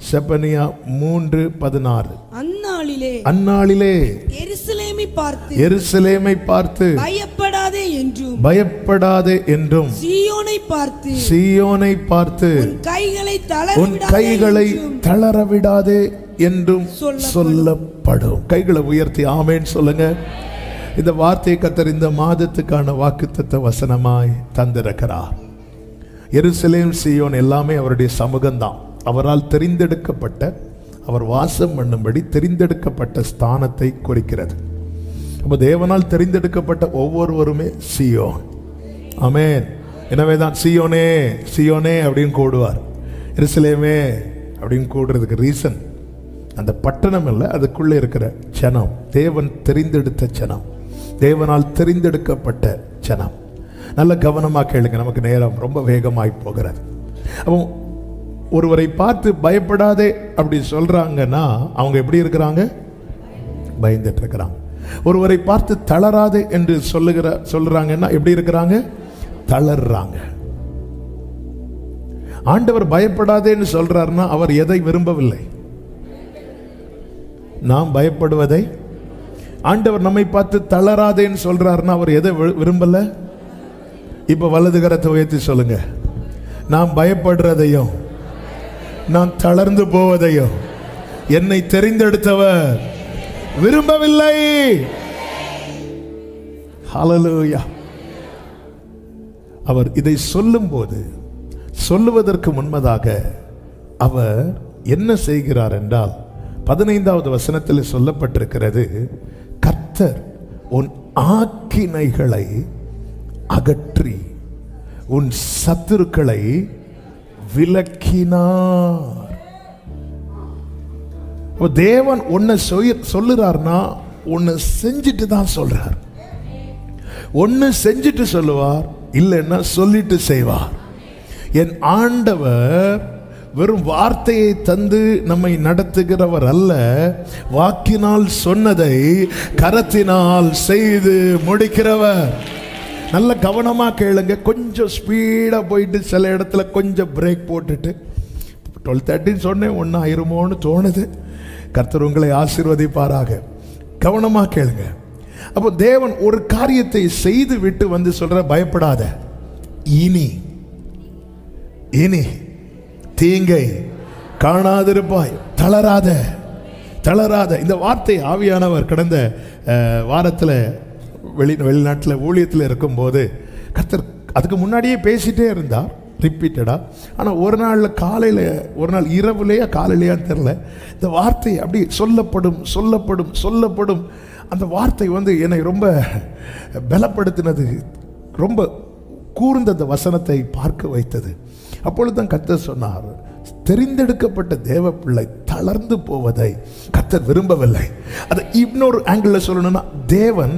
செப்பனியா 3:16. அந்நாளிலே எருசலேமை பார்த்து பயப்படாதே என்றும் சீயோனை பார்த்து உன் கைகளை தளரவிடாதே என்றும் சொல்லப்படும். கைகளை உயர்த்தி ஆமென் சொல்லுங்க. இந்த வார்த்தையை கர்த்தர் இந்த மாதத்துக்கான வாக்குத்தத்த வசனமாய் தந்திருக்கிறார். எருசலேம் சீயோன் எல்லாமே அவருடைய சமூகம்தான். அவரால் தெரிந்தெடுக்கப்பட்ட, அவர் வாசம் பண்ணும்படி தெரிந்தெடுக்கப்பட்ட ஸ்தானத்தை குறிக்கிறது. அப்போ தேவனால் தெரிந்தெடுக்கப்பட்ட ஒவ்வொருவருமே சீயோன். ஆமென். எனவேதான் சீயோனே சீயோனே அப்படின்னு கூடுவார். எருசலேமே அப்படின்னு கூடுறதுக்கு ரீசன் அந்த பட்டணம் இல்லை, அதுக்குள்ளே இருக்கிற ஜனம், தேவன் தெரிந்தெடுத்த ஜனம், தேவனால் தெரிந்தெடுக்கப்பட்ட ஜனம். நல்ல கவனமாக கேளுங்க, நமக்கு நேரம் ரொம்ப வேகமாய் போகிறது. அப்போ ஒருவரை பார்த்து பயப்படாதே அப்படி சொல்றாங்கன்னா அவங்க எப்படி இருக்கிறாங்க? பயந்துட்டு இருக்கிறாங்க. ஒருவரை பார்த்து தளராதே என்று சொல்றாங்கன்னா எப்படி இருக்கிறாங்க? தளர்றாங்க. ஆண்டவர் பயப்படாதேன்னு சொல்றாருன்னா அவர் எதை விரும்பவில்லை? நாம் பயப்படுவதை. ஆண்டவர் நம்மை பார்த்து தளராதேன்னு சொல்றாருன்னா அவர் எதை விரும்பல? இப்ப வலது கரத்தை உயர்த்தி சொல்லுங்க, நான் பயப்படுறதையும் நான் தளர்ந்து போவதையும் என்னை தெரிந்தெடுத்தவர் விரும்பவில்லை. ஹல்லேலூயா. அவர் இதை சொல்லும்போது, சொல்லுவதற்கு முன்பதாக அவர் என்ன செய்கிறார் என்றால் 15வது வசனத்தில் சொல்லப்பட்டிருக்கிறது, கர்த்தர் உன் ஆக்கினைகளை அகற்றி உன் சத்துருக்களை விலக்கினார். தேவன் ஒன்ன சொல்லுறார்னா ஒன்னு செஞ்சுட்டு தான் சொல்றார். ஒன்னு செஞ்சுட்டு சொல்லுவார், இல்லைன்னா சொல்லிட்டு செய்வார். என் ஆண்டவர் வெறும் வார்த்தையை தந்து நம்மை நடத்துகிறவர் அல்ல, வாக்கினால் சொன்னதை கரத்தினால் செய்து முடிக்கிறவர். நல்ல கவனமாக கேளுங்க. கொஞ்சம் ஸ்பீடாக போயிட்டு சில இடத்துல கொஞ்சம் பிரேக் போட்டுட்டு 12:30 சொன்னேன், ஒன்று ஆயிருமோன்னு தோணுது. கர்த்தர் உங்களை ஆசீர்வதிப்பாராக. கவனமாக கேளுங்க. அப்போ தேவன் ஒரு காரியத்தை செய்து விட்டு வந்து சொல்ற, பயப்படாத, இனி தீங்கை காணாதிருப்பாய், தளராத. இந்த வார்த்தை ஆவியானவர் கடந்த வாரத்தில் வெளிநாட்டில் ஊழியத்தில் இருக்கும்போது கர்த்தர் அதுக்கு முன்னாடியே பேசிட்டே இருந்தார் ரிப்பீட்டடாக. ஆனால் ஒரு நாளில் காலையில், ஒரு நாள் இரவுலையா காலையிலையான்னு தெரில, இந்த வார்த்தை அப்படி சொல்லப்படும். அந்த வார்த்தை வந்து என்னை ரொம்ப பலப்படுத்தினது, ரொம்ப கூர்ந்த அந்த வசனத்தை பார்க்க வைத்தது. அப்பொழுது தான் கர்த்தர் சொன்னார், தெரிந்தெடுக்கப்பட்ட தேவ பிள்ளை தளர்ந்து போவதை கர்த்தர் விரும்பவில்லை. அதை இன்னொரு ஆங்கிள் சொல்லணும்னா, தேவன்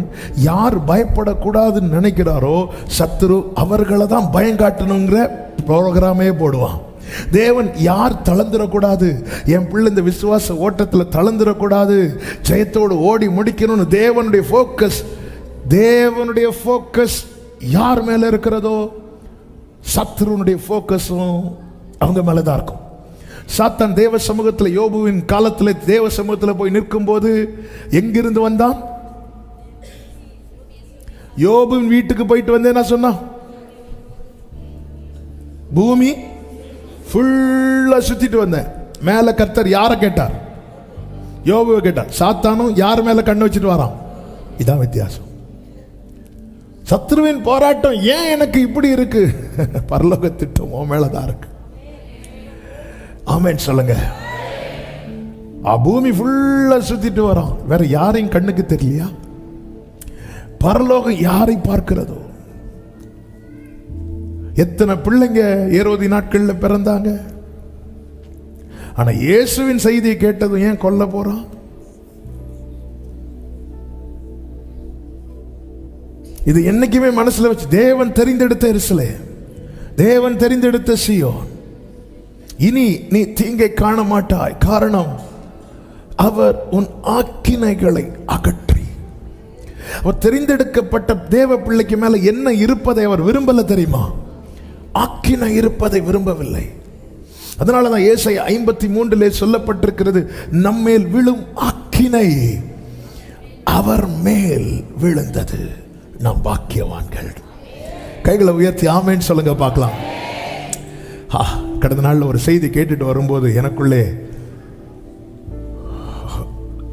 யார் பயப்படக்கூடாதுன்னு நினைக்கிறாரோ சத்துரு அவர்களை தான் பயங்காட்டணுங்கிற ப்ரோக்ராமே போடுவான். தேவன் யார் தளர்ந்துடக்கூடாது, என் பிள்ளை இந்த விசுவாச ஓட்டத்தில் தளர்ந்துடக்கூடாது, ஜெயத்தோடு ஓடி முடிக்கணும்னு தேவனுடைய ஃபோக்கஸ் யார் மேலே இருக்கிறதோ சத்துருனுடைய ஃபோக்கஸும் அவங்க மேலே தான் இருக்கும். சாத்தான் தேவ சமூகத்தில், யோபுவின் காலத்தில் தேவ சமூகத்தில் போய் நிற்கும் போது எங்கிருந்து வந்தான்? யோபுவின் வீட்டுக்கு போயிட்டு வந்தேன்னா சொன்னான், பூமி ஃபுல்லா சுத்திட்டு வந்தேன். மேல கர்த்தர் யாரை கேட்டார்? யோபுவை கேட்டார். சாத்தானும் யார் மேல கண்ணு வச்சுட்டு வரான். இதான் வித்தியாசம். சத்ருவின் போராட்டம் ஏன் எனக்கு இப்படி இருக்கு? பரலோக திட்டம் உன் மேலதான் இருக்கு. ஆமென் சொல்லுங்க. பூமி ஃபுல்லா சுத்திட்டு வரோம், வேற யாரையும் கண்ணுக்கு தெரியலையா? பரலோகம் யாரை பார்க்கிறதோ? எத்தனை பிள்ளைங்க ஏரோதி நாட்கள்ல பிறந்தாங்க, ஆனா இயேசுவின் செய்தியை கேட்டதும் ஏன் கொல்ல போறான்? இது என்னைக்குமே மனசுல வச்சு, தேவன் தெரிந்தெடுத்த எருசலேம், தேவன் தெரிந்தெடுத்த சீயோன், இனி நீ தீங்கை காண மாட்டாய். காரணம், அவர் உன் ஆக்கினைகளை அகற்றி. அவர் தெரிந்தெடுக்கப்பட்ட தேவ பிள்ளைக்கு மேல என்ன இருப்பதை அவர் விரும்பல தெரியுமா? ஆக்கினை இருப்பதை விரும்பவில்லை. அதனாலதான் ஏசாயா 53 சொல்லப்பட்டிருக்கிறது, நம்மேல் விழும் ஆக்கினை அவர் மேல் விழுந்தது, நாம் பாக்கியவான்கள். கைகளை உயர்த்தி ஆமேன்னு சொல்லுங்க பார்க்கலாம். கடந்த நாள்ல ஒரு செய்தி கேட்டுட்டு வரும்போது எனக்குள்ளே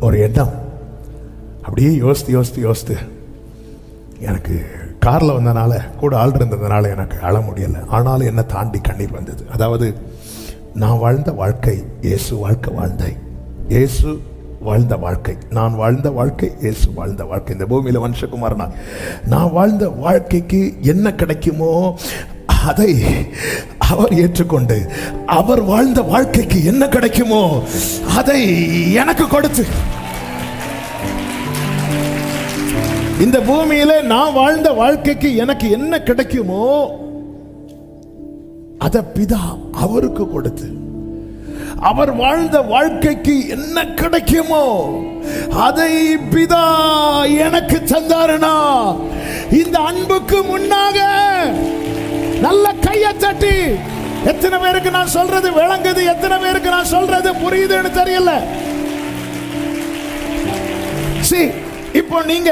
ஒரு எண்ணம், அப்படியே யோசித்து எனக்கு காரில் வந்தனால, கூட ஆள் இருந்ததுனால எனக்கு அழ முடியலை. ஆனாலும் என்ன தாண்டி கண்ணீர் வந்தது. அதாவது நான் வாழ்ந்த வாழ்க்கை இயேசு இயேசு வாழ்ந்த வாழ்க்கை, நான் வாழ்ந்த வாழ்க்கை இயேசு வாழ்ந்த வாழ்க்கை. இந்த பூமியில மனுஷகுமாரனா நான் வாழ்ந்த வாழ்க்கைக்கு என்ன கிடைக்குமோ அதை அவர் ஏற்றுக்கொண்டு, அவர் வாழ்ந்த வாழ்க்கைக்கு என்ன கிடைக்குமோ அதை எனக்கு கொடுத்து, இந்த பூமியில நான் வாழ்ந்த வாழ்க்கைக்கு எனக்கு என்ன கிடைக்குமோ அத பிதா அவருக்கு கொடுத்து, அவர் வாழ்ந்த வாழ்க்கைக்கு என்ன கிடைக்குமோ அதை பிதா எனக்கு தந்தாருனா, இந்த அன்புக்கு முன்னாக நல்ல கையை தட்டி, எத்தனை பேருக்கு நான் சொல்றது விளங்குது, எத்தனை பேருக்கு நான் சொல்றது புரியுதுன்னு தெரியல. இப்போ நீங்க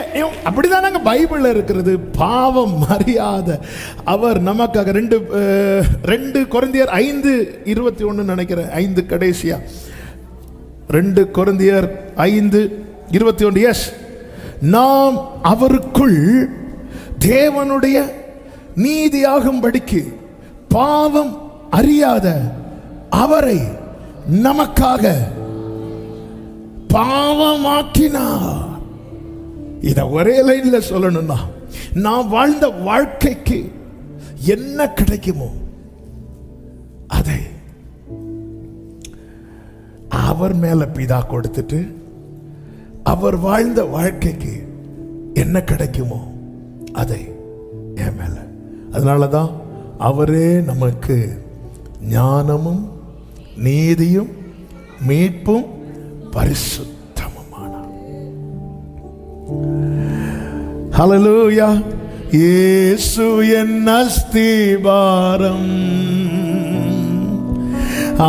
அப்படிதானங்க பைபிள்ல இருக்கிறது. பாவம் அறியாத அவர் நமக்காக 2 கொரிந்தியர் 5:21 நினைக்கிறேன், 5 கடைசியா 2 கொரிந்தியர் 5:21. எஸ், நாம் அவருக்குள் தேவனுடைய நீதியாகும்படிக்கு பாவம் அறியாத அவரை நமக்காக பாவமாக்கினார். இத ஒரே லைன்ல சொல்லணும்னா, நான் வாழ்ந்த வாழ்க்கைக்கு என்ன கிடைக்குமோ அதை அவர் மேல பிதா கொடுத்துட்டு, அவர் வாழ்ந்த வாழ்க்கைக்கு என்ன கிடைக்குமோ அதை என் மேல. அதனாலதான் அவரே நமக்கு ஞானமும் நீதியும் மீட்பும் பரிசுத்தமுமானார். ஹல்லேலூயா. இயேசு என் அஸ்திபாரம்,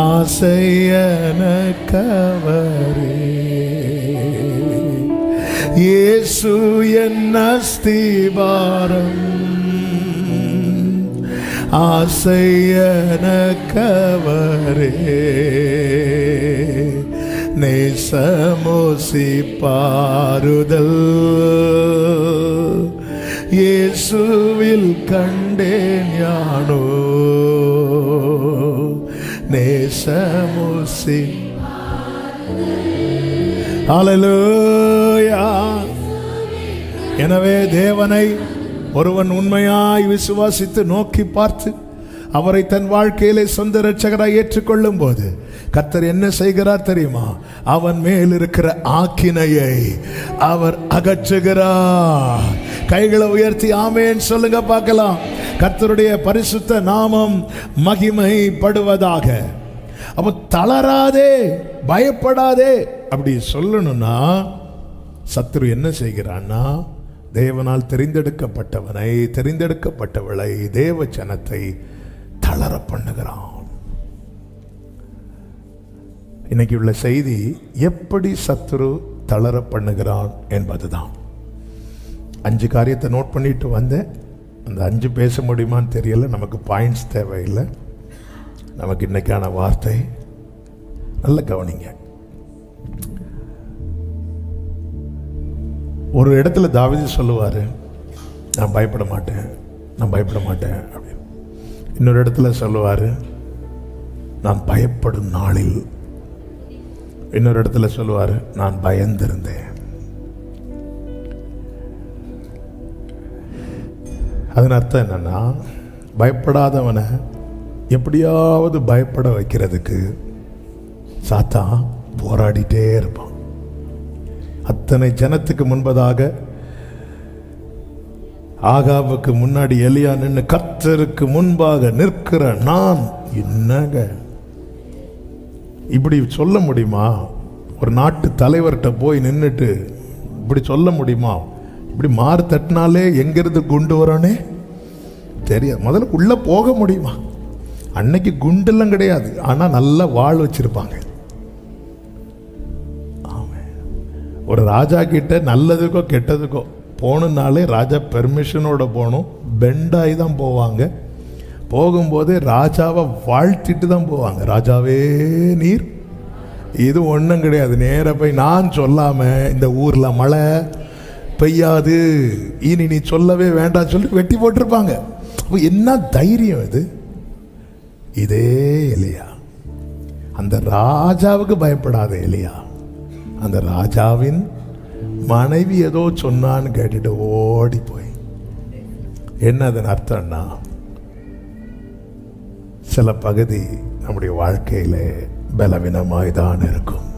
ஆசையனக்கவரே. இயேசு என் அஸ்திபாரம், ஆசையனக்கவரே. நேசமோசி பாருதல் இயேசுவில் கண்டேன் யானோ. நேசமோசி. ஹல்லேலூயா. எனவே தேவனை ஒருவன் உண்மையாய் விசுவாசித்து நோக்கி பார்த்து அவரை தன் வாழ்க்கையிலே சொந்த இரட்சகராய் ஏற்றுக்கொள்ளும் போது கர்த்தர் என்ன செய்கிறார் தெரியுமா? அவன் மேல் இருக்கிற ஆக்கினையை அவர் அகற்றுகிறார். கைகளை உயர்த்தி ஆமென் சொல்லுங்க பார்க்கலாம். கர்த்தருடைய பரிசுத்த நாமம் மகிமைப்படுவதாக. அப்ப தளராதே, பயப்படாதே அப்படி சொல்லணும்னா சத்துரு என்ன செய்கிறான்னா, தேவனால் தெரிந்தெடுக்கப்பட்டவனை, தெரிந்தெடுக்கப்பட்டவளை, தேவ ஜனத்தை தளர பண்ணுகிறான். இன்னைக்கு உள்ள செய்தி எப்படி சத்துரு தளர பண்ணுகிறான் என்பதுதான். 5 காரியத்தை நோட் பண்ணிட்டு வந்தேன். அந்த 5 பேச முடியுமான்னு தெரியல, நமக்கு பாயிண்ட்ஸ் தேவையில்லை. நமக்கு இன்னைக்கான வார்த்தை நல்ல கவனிங்க. ஒரு இடத்துல தாவீது சொல்லுவாரு, நான் பயப்பட மாட்டேன், நான் பயப்பட மாட்டேன் அப்படின்னு. இன்னொரு இடத்துல சொல்லுவாரு, நான் பயப்படும் நாளில். இன்னொரு இடத்துல சொல்லுவாரு, நான் பயந்திருந்தேன். அதன் அர்த்தம் என்னன்னா, பயப்படாதவனை எப்படியாவது பயப்பட வைக்கிறதுக்கு சாத்தான் போராடிட்டே இருப்பான். அத்தனை ஜனத்துக்கு முன்பதாக ஆகாபுக்கு முன்னாடி எலியா நின்று கர்த்தருக்கு முன்பாக நிற்கிற நான் என்னங்க இப்படி சொல்ல முடியுமா? ஒரு நாட்டு தலைவர்கிட்ட போய் நின்றுட்டு இப்படி சொல்ல முடியுமா? இப்படி மாறு தட்டினாலே எங்கிருந்து கொண்டு வரானே தெரியாது. முதல்ல உள்ள போக முடியுமா? அன்னைக்கு குண்டெல்லாம் கிடையாது, ஆனா நல்ல வாழ் வச்சிருப்பாங்க. ஒரு ராஜா கிட்ட நல்லதுக்கோ கெட்டதுக்கோ போகணுன்னாலே ராஜா பெர்மிஷனோட போகணும். பெண்டாகி தான் போவாங்க. போகும்போது ராஜாவை வாழ்த்திட்டு தான் போவாங்க. ராஜாவே நீர், இது ஒன்றும் கிடையாது. நேர போய் நான் சொல்லாம இந்த ஊர்ல மழை பெய்யாது, இனி நீ சொல்லவே வேண்டாம் சொல்லி வெட்டி போட்டிருப்பாங்க. அப்போ என்ன தைரியம் இது! இதே எலியா, அந்த ராஜாவுக்கு பயப்படாத எலியா, அந்த ராஜாவின் மனைவி ஏதோ சொன்னான்னு கேட்டுட்டு ஓடி போய், என்ன அதன் அர்த்தம்னா, சில பகுதி நம்முடைய வாழ்க்கையில பலவீனமாய்தான் இருக்கும்.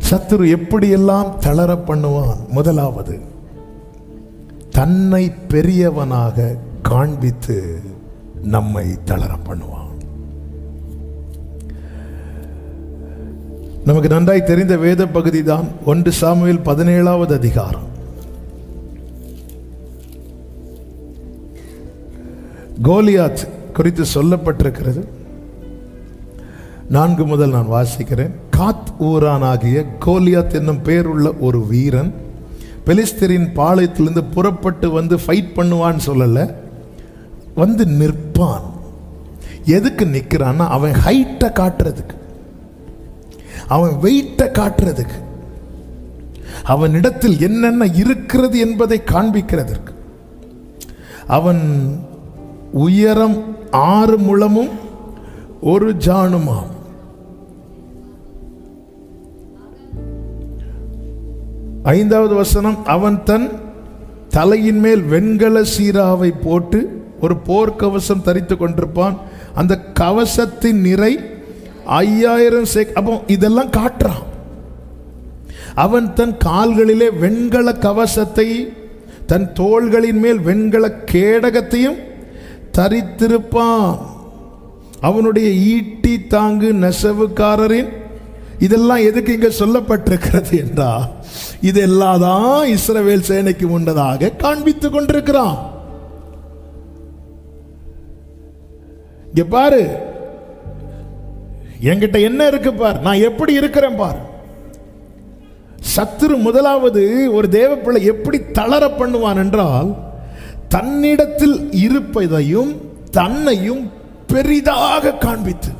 சத்துரு எப்படியெல்லாம் தளர பண்ணுவான்? முதலாவது, தன்னை பெரியவனாக காண்பித்து நம்மை தளர பண்ணுவான். நமக்கு நன்றாய் தெரிந்த வேத பகுதி தான் 1 சாமுவேல் 17வது அதிகாரம். கோலியாத் குறித்து சொல்லப்பட்டிருக்கிறது. 4 முதல் நான் வாசிக்கிறேன். காத் ஊரானாகிய கோலியாத் என்னும் பேருள்ள ஒரு வீரன் பெலிஸ்தரின் பாளையத்திலிருந்து புறப்பட்டு வந்து ஃபைட் பண்ணுவான்னு சொல்லல, வந்து நிற்பான். எதுக்கு நிற்கிறான்னா, அவன் ஹைட்டை காட்டுறதுக்கு, அவன் வெயிட்டை காட்டுறதுக்கு, அவனிடத்தில் என்னென்ன இருக்கிறது என்பதை காண்பிக்கிறதற்கு. அவன் உயரம் 6 முழமும் 1 ஜானுமாம். ஐந்தாவது வசனம், அவன் தன் தலையின் மேல் வெண்கல சீராவை போட்டு ஒரு போர்க்கவசம் தரித்து கொண்டிருப்பான். அந்த கவசத்தின் நிறை 5000 சேக். அப்போ இதெல்லாம் காட்டுறான். அவன் தன் கால்களிலே வெண்கல கவசத்தை, தன் தோள்களின் மேல் வெண்கல கேடகத்தையும் தரித்திருப்பான். அவனுடைய ஈட்டி தாங்கு நெசவுக்காரரின், இதெல்லாம் எதுக்கு இங்க சொல்லப்பட்டிருக்கிறது என்றா, இதெல்லாம் தான் இஸ்ரவேல் சேனைக்கு முன்னதாக காண்பித்துக் கொண்டிருக்கிறான். இங்க பாரு, என்கிட்ட என்ன இருக்கு பார், நான் எப்படி இருக்கிறேன் பார். சத்துரு முதலாவது ஒரு தேவ பிள்ளை எப்படி தளர பண்ணுவான் என்றால், தன்னிடத்தில் இருப்பதையும் தன்னையும் பெரிதாக காண்பித்து,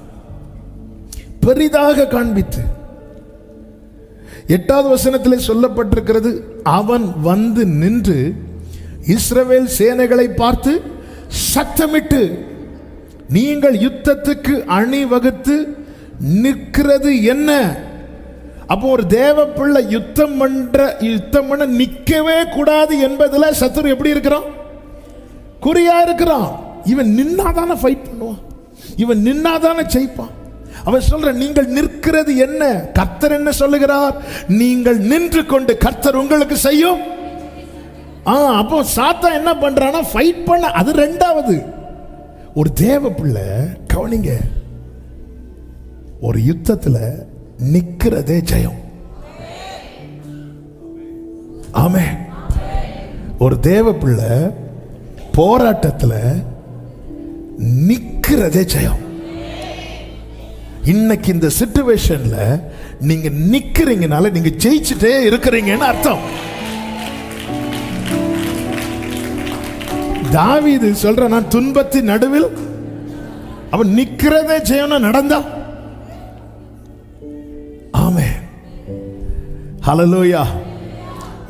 பெரிதாக காண்பித்து. 8வது வசனத்தில் சொல்லப்பட்டிருக்கிறது, அவன் வந்து நின்று இஸ்ரவேல் சேனைகளை பார்த்து சத்தமிட்டு, நீங்கள் யுத்தத்துக்கு அணி வகுத்து நிற்கிறது என்ன? அப்போ ஒரு தேவ பிள்ளை யுத்தம் பண்ண நிற்கவே கூடாது என்பதில் சத்துரு எப்படி இருக்கிறான்? குறியா இருக்கிறான். இவன் நின்னாதானே ஃபைட் பண்ணுவான், இவன் நின்னாதானே ஜெயிப்பான். அவன் சொல்ற, நீங்கள் நிற்கிறது என்ன? கர்த்தர் என்ன சொல்லுகிறார்? நீங்கள் நின்று கொண்டு கர்த்தர் உங்களுக்கு செய்யும். அப்போ சாத்தா என்ன பண்றானா, ஃபைட் பண்ண. அது ரெண்டாவது. ஒரு தேவ பிள்ளை கவனிங்க, ஒரு யுத்தத்தில் நிக்கிறதே ஜெயம். ஆமென். ஒரு தேவ பிள்ளை போராட்டத்தில் நிக்கிறதே ஜெயம். இன்னைக்கு இந்த சிச்சுவேஷன்ல நீங்க நிக்கிறீங்கனால நீங்க ஜெயிச்சுட்டே இருக்கிறீங்கன்னு அர்த்தம். தாவீது சொல்ற, நான் துன்பத்தின் நடுவில், அவன் நிக்கிறதே ஜெயம்னா நடந்தா. ஆமென். ஹல்லேலூயா.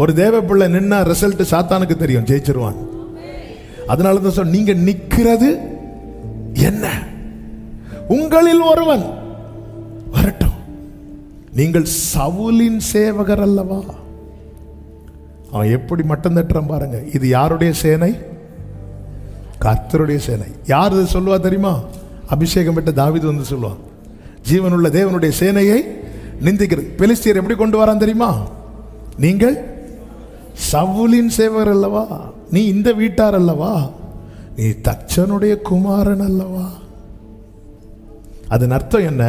ஒரு தேவ பிள்ளை நின்னா ரிசல்ட் சாத்தானுக்கு தெரியும், ஜெயிச்சிருவான். அதனால தான் சொல்ல, நீங்க நிக்கிறது என்ன? உங்களில் ஒருவன் வரட்டும். நீங்கள் சவுலின் சேவகர் அல்லவா? அவன் எப்படி மட்டம் தட்டுறான் பாருங்க. இது யாருடைய சேனை? கர்த்தருடைய சேனை. யார் இது சொல்லுவா தெரியுமா? அபிஷேகம் பெற்ற தாவீது வந்து சொல்லுவான், ஜீவனுள்ள தேவனுடைய சேனையை நிந்திக்கிறது. பெலிஸ்தியர் எப்படி கொண்டு வரான் தெரியுமா? நீங்கள் சவுலின் சேவகர் அல்லவா, நீ இந்த வீட்டார் அல்லவா, நீ தச்சனுடைய குமாரன் அல்லவா. அதன் அர்த்தம் என்ன?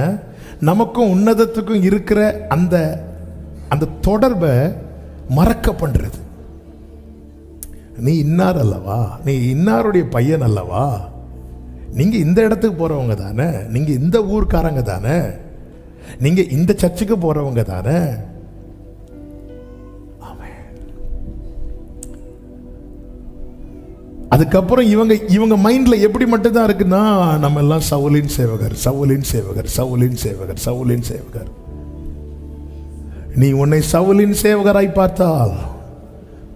நமக்கும் உன்னதத்துக்கும் இருக்கிற அந்த தொடர்பை மறக்க பண்றது. நீ இன்னார் அல்லவா, நீ இன்னாருடைய பையன் அல்லவா, நீங்க இந்த இடத்துக்கு போறவங்க தானே, நீங்க இந்த ஊர்க்காரங்க தானே, நீங்க இந்த சர்ச்சுக்கு போறவங்க தானே. அதுக்கப்புறம் இவங்க மைண்ட்ல எப்படி மட்டும்தான் இருக்குன்னா, நம்ம எல்லாம் சவுலின் சேவகர், சவுலின் சேவகர், சவுலின் சேவகர், சவுலின் சேவகர். நீ உன்னை சவுலின் சேவகராய் பார்த்தால்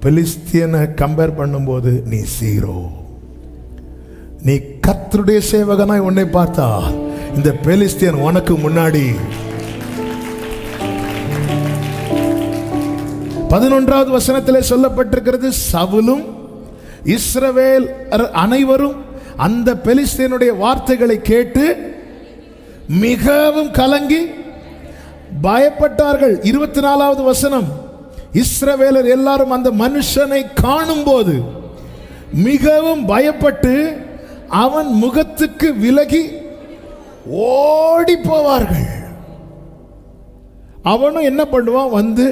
பெலிஸ்தியனை கம்பேர் பண்ணும்போது நீ ஜீரோ. நீ கர்த்தருடைய சேவகனாய் உன்னை பார்த்தால் இந்த பெலிஸ்தியன் உனக்கு முன்னாடி. 11வது வசனத்திலே சொல்லப்பட்டிருக்கிறது, சவுலும் இஸ்ரவேல் அனைவரும் அந்த பெலிஸ்தியனுடைய வார்த்தைகளை கேட்டு மிகவும் கலங்கி பயப்பட்டார்கள். 24வது வசனம், இஸ்ரவேலர் எல்லாரும் அந்த மனுஷனை காணும் போது மிகவும் பயப்பட்டு அவன் முகத்துக்கு விலகி ஓடி போவார்கள். அவனும் என்ன பண்ணுவான், வந்து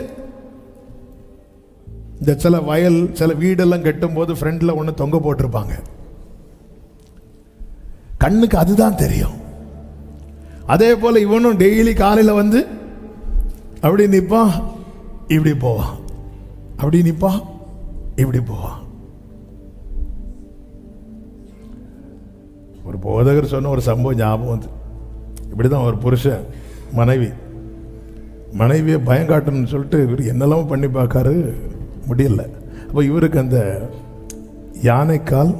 இந்த சில வயல் சில வீடெல்லாம் கட்டும் போது ஃப்ரண்ட்ல ஒன்று தொங்க போட்டிருப்பாங்க, கண்ணுக்கு அதுதான் தெரியும். அதே போல இவனும் டெய்லி காலையில் வந்து அப்படி நிற்பான், இப்படி போவான், அப்படி நிற்பான், இப்படி போவான். ஒரு போதகர் சொன்ன ஒரு சம்பவம் ஞாபகம் வந்து, இப்படிதான் ஒரு புருஷன் மனைவியை பயம் காட்டணும்னு சொல்லிட்டு இவர் என்னெல்லாம் பண்ணி பார்க்காரு, முடியல. அப்போ இவருக்கு அந்த யானைக்கால்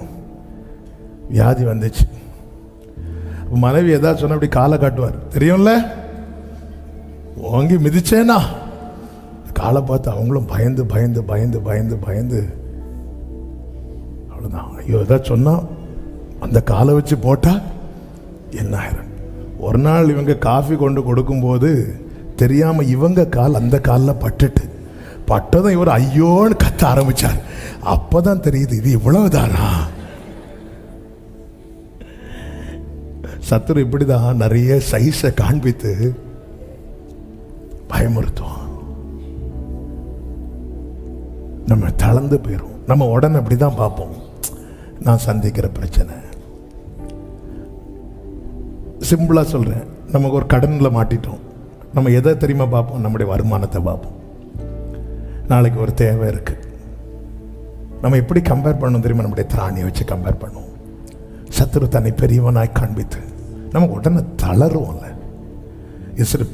வியாதி வந்துச்சு. மனைவி ஏதாவது சொன்ன அப்படி காலை காட்டுவார், தெரியும்ல, வாங்கி மிதிச்சேனா காலை பார்த்து அவங்களும் பயந்து பயந்து பயந்து பயந்து பயந்து அவ்வளோதான். ஐயோ ஏதாவது சொன்னா அந்த காலை வச்சு போட்டா என்ன ஆயிரும். ஒரு நாள் இவங்க காஃபி கொண்டு கொடுக்கும்போது தெரியாம இவங்க கால் அந்த காலில் பட்டதும் இவர் ஐயோன்னு கத்த ஆரம்பிச்சார். அப்பதான் தெரியுது இது இவ்வளவுதானா. சத்துரு இப்படிதான் நிறைய சைஸை காண்பித்து பயமுறுத்துவோம். நம்ம தளர்ந்து போயிடும். நம்ம உடனே அப்படிதான் பார்ப்போம். நான் சந்திக்கிற பிரச்சனை சிம்பிளா சொல்றேன், நமக்கு ஒரு கடன்ல மாட்டிட்டோம். நம்ம எதை தெரியுமா பார்ப்போம், நம்முடைய வருமானத்தை பார்ப்போம். நாளைக்கு ஒரு தேவை இருக்கு, நம்ம எப்படி கம்பேர் பண்ணணும் தெரியுமா, நம்முடைய திராணியை வச்சு கம்பேர் பண்ணுவோம். சத்துரு தன்னை பெரியவனாய் காண்பித்து நம்ம உடனே தளருவோம்ல.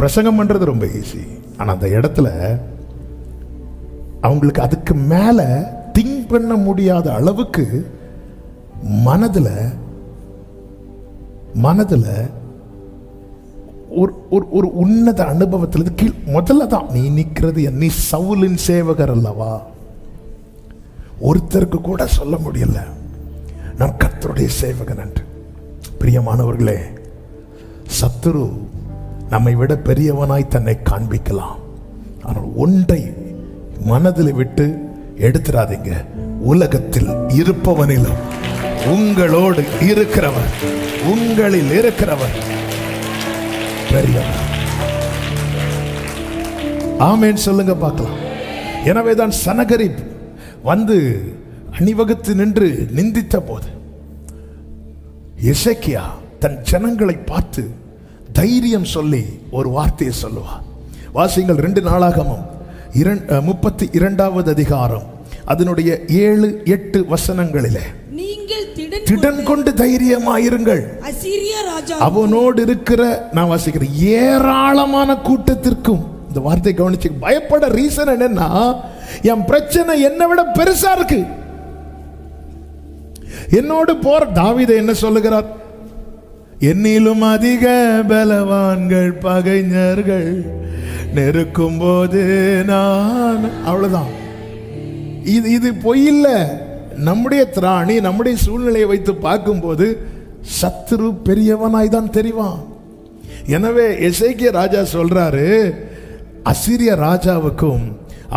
பிரசங்கம் பண்றது ரொம்ப ஈஸி, ஆனா அந்த இடத்துல அவங்களுக்கு அதுக்கு மேல திங்க் பண்ண முடியாத அளவுக்கு மனதுல ஒரு உன்னத அனுபவத்தில் கீழ் முதல்ல தான் நீ நிற்கிறது. நீ சவுலின் சேவகர் அல்லவா. ஒருத்தருக்கு கூட சொல்ல முடியல நான் கர்த்தருடைய சேவகன் என்று. பிரியமானவர்களே, சத்துரு நம்மை விட பெரியவனாய் தன்னை காண்பிக்கலாம். ஆனால் ஒன்றை மனதில் விட்டு எடுத்துறாதீங்க, உலகத்தில் இருப்பவனிலும் உங்களோடு இருக்கிறவர், உங்களில் இருக்கிறவர் பெரியவர். ஆமென் சொல்லுங்க பார்க்கலாம். எனவேதான் சனகரிப் வந்து அணிவகுத்து நின்று நிந்தித்த போது எசேக்கியா தன் ஜனங்களை பார்த்து தைரியம் சொல்லி ஒரு வார்த்தையை சொல்லுவார். வாசிங்கள் 2 நாளாகமம் 32வது அதிகாரம் அதனுடைய 7-8 வசனங்களிலே, நீங்கள் திடன் கொண்டு தைரியமாயிருங்கள், அசீரியா ராஜா அவனோடு இருக்கிற, நான் வாசிக்கிறேன், ஏராளமான கூட்டத்திற்கும். இந்த வார்த்தை கவனிச்சு, பயப்பட ரீசன் என்னன்னா, என் பிரச்சனை என்னை விட பெருசா இருக்கு. என்னோடு போற தாவீது என்ன சொல்லுகிறார், என்னிலும் அதிக பலவான்கள் பகைஞர்கள் நெருக்கும் போது நான், அவ்வளவுதான். இது பொய் இல்ல. நம்முடைய திராணி நம்முடைய சூழ்நிலையை வைத்து பார்க்கும்போது சத்துரு பெரியவனாய் தான் தெரிவான். எனவே எசேக்கியா ராஜா சொல்றாரு, அசீரிய ராஜாவுக்கும்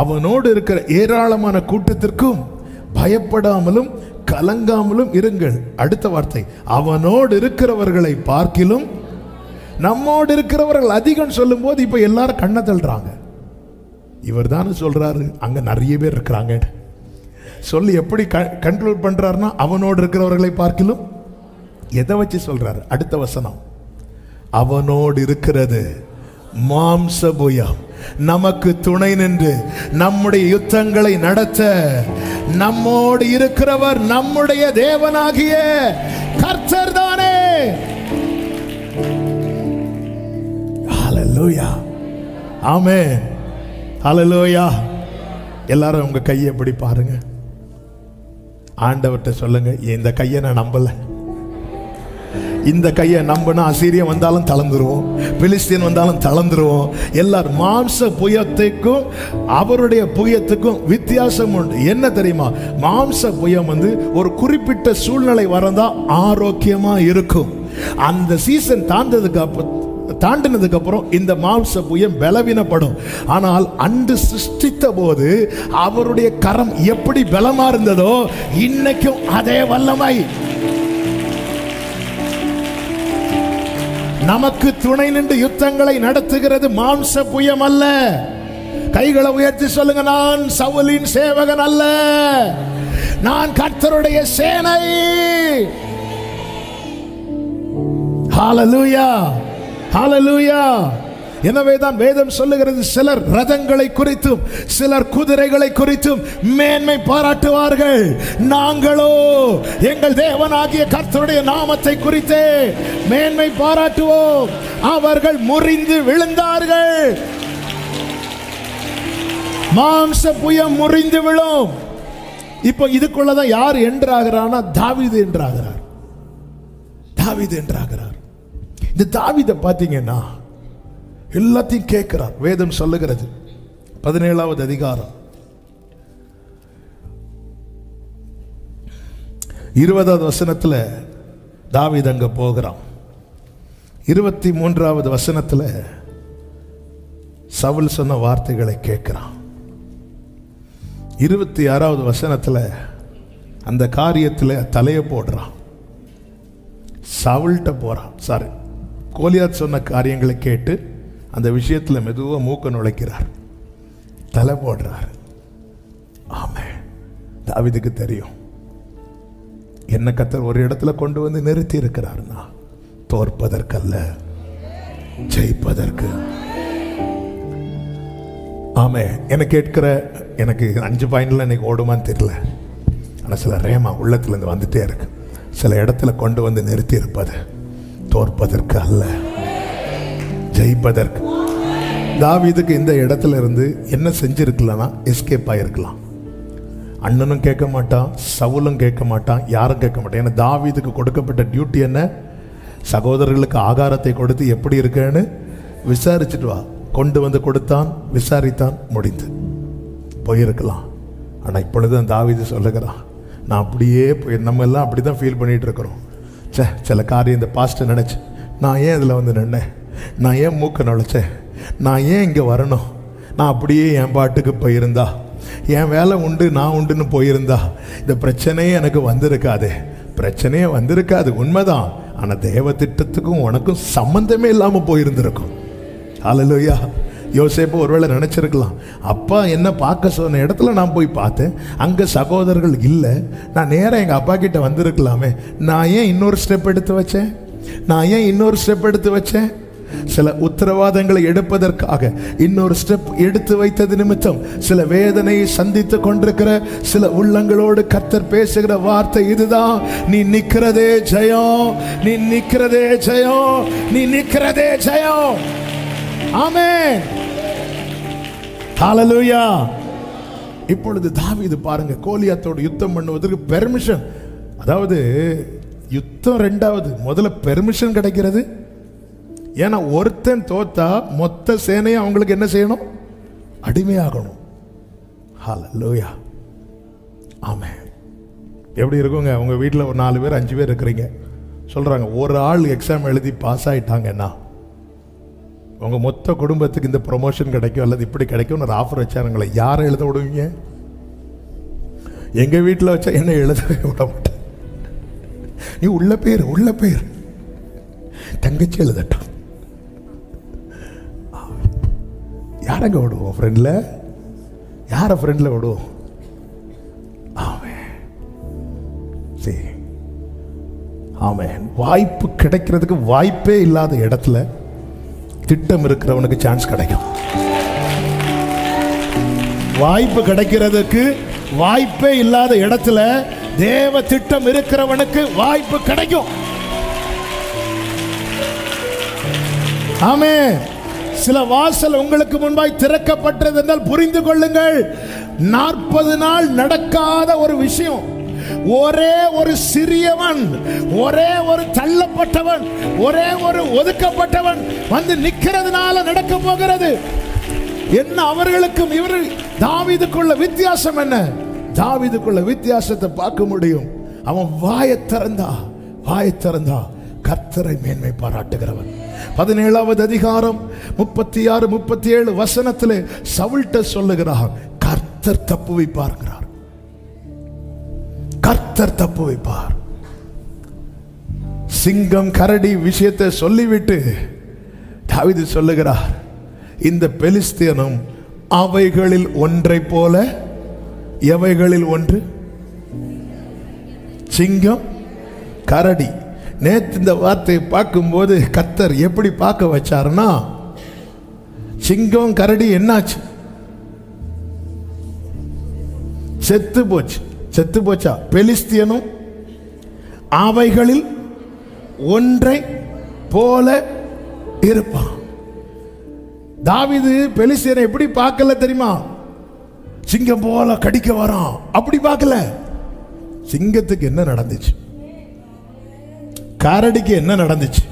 அவனோடு இருக்கிற ஏராளமான கூட்டத்திற்கும் பயப்படாமலும் கலங்காமலும் இருங்கள். அடுத்த வார்த்தை, அவனோடு இருக்கிறவர்களை பார்க்கிலும் நம்மோடு இருக்கிறவர்கள் அதிகம் சொல்லும் போது இப்ப எல்லாரும் கண்ணை தள்ளுறாங்க. இவர் தானே சொல்றாரு அங்க நிறைய பேர் இருக்கிறாங்க, சொல்லி எப்படி கன்க்ளூட் பண்றாருன்னா, அவனோடு இருக்கிறவர்களை பார்க்கிலும் எதை வச்சு சொல்றாரு? அடுத்த வசனம், அவனோடு இருக்கிறது மாம்ச புயம், நமக்கு துணை நின்று நம்முடைய யுத்தங்களை நடத்த நம்மோடு இருக்கிறவர் நம்முடைய தேவனாகிய கர்த்தர் தானே. ஹல்லேலூயா, ஆமென், ஹல்லேலூயா. எல்லாரும் உங்க கையை எப்படி பாருங்க, ஆண்டவர்கிட்ட சொல்லுங்க, இந்த கையை நான் நம்பல. இந்த கையை நம்பினா அசீரியம் வந்தாலும் தளர்ந்துருவோம், பிலிஸ்தீன் வந்தாலும் தளர்ந்துருவோம். எல்லாரும் மாம்ச புயத்துக்கும் அவருடைய புயத்துக்கும் வித்தியாசம் உண்டு. என்ன தெரியுமா? மாம்ச புயம் ஒரு குறிப்பிட்ட சூழ்நிலை வரந்தா ஆரோக்கியமா இருக்கும். அந்த சீசன் தாண்டினதுக்கு அப்புறம் இந்த மாம்ச புயம் பலவீனப்படும். ஆனால் அன்று சிருஷ்டித்த போது அவருடைய கரம் எப்படி பலமா இருந்ததோ இன்னைக்கும் அதே வல்லமை. நமக்கு துணை நின்று யுத்தங்களை நடத்துகிறது மாம்ச புயம் அல்ல. கைகளை உயர்த்தி சொல்லுங்க, நான் சவுலின் சேவகன் அல்ல, நான் கர்த்தருடைய சேனை. ஹல்லேலூயா, ஹல்லேலூயா. எனவேதான் வேதம் சொல்லுகிறது, சிலர் ரதங்களை குறித்தும் சிலர் குதிரைகளை குறித்தும் மேன்மை பாராட்டுவார்கள், நாங்களோ எங்கள் தேவனாகிய கர்த்தருடைய நாமத்தை குறித்தே மேன்மை பாராட்டுவோம். அவர்கள் முறிந்து விழுந்தார்கள். மாம்ச புயம் முறிந்து விழும். இப்போ இதுக்குள்ளதான் யார் என்றாகிறானா? தாவீது என்றாகிறார். தாவீது என்றாகிறார். இந்த தாவீதை பார்த்தீங்கன்னா எல்லாத்தையும் கேட்கிறார். வேதம் சொல்லுகிறது 17வது அதிகாரம் 20வது வசனத்துல தாவீது அங்க போகிறான். 23வது வசனத்துல சவுல் சொன்ன வார்த்தைகளை கேட்கிறான். 26வது வசனத்துல அந்த காரியத்துல தலையை போடுறான். சவுல்கிட்ட போறான். சாரி, கோலியாத் சொன்ன காரியங்களை கேட்டு அந்த விஷயத்தில் மெதுவா மூக்க நுழைக்கிறார், தலை போடுறார். ஆமென். தாவீதுக்கு தெரியும், என்ன கர்த்தர் ஒரு இடத்துல கொண்டு வந்து நிறுத்தி இருக்கிறார்னா தோற்பதற்கல்ல, ஜெயிப்பதற்கு. ஆமே. எனக்கு கேட்கிற, எனக்கு 5 பாயிண்ட்ல இன்னைக்கு ஓடுமான்னு தெரியல, ஆனால் சில ரேமா உள்ளத்துல இருந்து வந்துட்டே இருக்கு. சில இடத்துல கொண்டு வந்து நிறுத்தி இருப்பது தோற்பதற்கு அல்ல, ஜெயிப்பதற்கு. தாவீதுக்கு இந்த இடத்துல இருந்து என்ன செஞ்சிருக்கலன்னா எஸ்கேப் ஆயிருக்கலாம். அண்ணனும் கேட்க மாட்டான், சவுலும் கேட்க மாட்டான், யாரும் கேட்க மாட்டான். ஏன்னா தாவீதுக்கு கொடுக்கப்பட்ட டியூட்டி என்ன? சகோதரர்களுக்கு ஆகாரத்தை கொடுத்து எப்படி இருக்குன்னு விசாரிச்சுட்டு வா. கொண்டு வந்து கொடுத்தான், விசாரித்தான், முடிந்து போயிருக்கலாம். ஆனால் இப்பொழுது தாவீது சொல்லுகிறான், நான் அப்படியே போய், நம்ம எல்லாம் அப்படி தான் ஃபீல் பண்ணிட்டு இருக்கிறோம். சில காரியம் இந்த பாஸ்ட்டை நினச்சி, நான் ஏன் இதில் வந்து நின்னேன், நான் ஏன் மூக்க நுழைச்சேன், நான் ஏன் இங்கே வரணும், நான் அப்படியே என் பாட்டுக்கு போயிருந்தா, என் வேலை உண்டு நான் உண்டுன்னு போயிருந்தா இந்த பிரச்சனையே எனக்கு வந்திருக்காது. பிரச்சனையே வந்திருக்காது உண்மைதான், ஆனால் தேவ திட்டத்துக்கும் உனக்கும் சம்பந்தமே இல்லாமல் போயிருந்திருக்கும். ஹல்லேலூயா. யோசேப்பு ஒருவேளை நினச்சிருக்கலாம், அப்பா என்ன பார்க்க சொன்ன இடத்துல நான் போய் பார்த்தேன், அங்கே சகோதரர்கள் இல்லை, நான் நேராக எங்கள் அப்பா கிட்ட வந்திருக்கலாமே, நான் ஏன் இன்னொரு ஸ்டெப் எடுத்து வச்சேன், நான் ஏன் இன்னொரு ஸ்டெப் எடுத்து வச்சேன்? சில உத்தரவாதங்களை எடுப்பதற்காக இன்னொரு ஸ்டெப் எடுத்து வைத்தது நிமித்தம் சில வேதனையை சந்தித்து கொண்டிருக்கிற சில உள்ளங்களோடு கர்த்தர் பேசுகிற வார்த்தை இதுதான், நீ நிக்கிறதே ஜெயம், நீ நிக்கிறதே ஜெயம், நீ நிக்கிறதே ஜெயம். ஆமென், ஹல்லேலூயா. இப்பொழுது தாவீது பாருங்க, கோலியாத்தோடு யுத்தம் பண்ணுவதற்கு பெர்மிஷன், அதாவது யுத்தம் ரெண்டாவது, முதல்ல பெர்மிஷன் கிடைக்கிறது. ஏன்னா ஒருத்தன் தோத்தா மொத்த சேனையும் அவங்களுக்கு என்ன செய்யணும்? அடிமையாகணும். ஹல்லேலூயா. ஆமென். எப்படி இருக்குங்க, உங்க வீட்டில் ஒரு 4 பேர் 5 பேர் இருக்கிறீங்க, சொல்றாங்க ஒரு ஆள் எக்ஸாம் எழுதி பாஸ் ஆயிட்டாங்கன்னா உங்க மொத்த குடும்பத்துக்கு இந்த ப்ரொமோஷன் கிடைக்கும் அல்லது இப்படி கிடைக்கும் ஒரு ஆஃபர் வச்சாருங்களே, யாரை எழுத விடுவீங்க? எங்க வீட்டில் வச்சா என்ன எழுதவே விட மாட்டேன், நீ உள்ள பேர் தங்கச்சி எழுதட்டும். யாரங்க விடுவோம்? ஃப்ரெண்டில் யாரை ஃப்ரெண்டில் விடுவோம்? ஆமென். வாய்ப்பு கிடைக்கிறதுக்கு வாய்ப்பே இல்லாத இடத்துல திட்டம் இருக்கிறவனுக்கு சான்ஸ் கிடைக்கும். வாய்ப்பு கிடைக்கிறதுக்கு வாய்ப்பே இல்லாத இடத்துல தேவ திட்டம் இருக்கிறவனுக்கு வாய்ப்பு கிடைக்கும். ஆமென். சில வாசல் உங்களுக்கு முன்பாய் திறக்கப்பட்டது என்றால் புரிந்து கொள்ளுங்கள், 40 நாள் நடக்காத ஒரு விஷயம், ஒரே ஒரு சிறியவன், ஒரே ஒரு தள்ளப்பட்டவன், ஒரே ஒரு ஒதுக்கப்பட்டவன் வந்து நிக்கிறதுனால நடக்க போகிறது. என்ன அவர்களுக்கும் இவர் தாவீதுக்குள்ள வித்தியாசம் என்ன? தாவீதுக்குள்ள வித்தியாசத்தை பார்க்க முடியும். அவன் வாயை திறந்தா கர்த்தரை மேன்மை பாராட்டுகிறவன். 17வது அதிகாரம் 36, 37 வசனத்திலே சவுல்ட்ட சொல்லுகிறார், கர்த்தர் தப்புவிப்பார். கர்த்தர் தப்புவிப்பார். சிங்கம் கரடி விஷயத்தை சொல்லிவிட்டு தாவீது சொல்லுகிறார், இந்த பெலிஸ்தியனும் அவைகளில் ஒன்றை போல. எவைகளில் ஒன்று? சிங்கம் கரடி. நேற்று இந்த வார்த்தையை பார்க்கும்போது கர்த்தர் எப்படி பார்க்க வச்சாருன்னா, சிங்கம் கரடி என்னாச்சு? செத்து போச்சா? பெலிஸ்தியனும் அவைகளில் ஒன்றை போல இருப்பான். தாவீது பெலிஸ்தியனை எப்படி பார்க்கல தெரியுமா? சிங்கம் போல கடிக்க வரான், அப்படி பார்க்கல. சிங்கத்துக்கு என்ன நடந்துச்சு, கரடிக்கு என்ன நடந்துச்சு,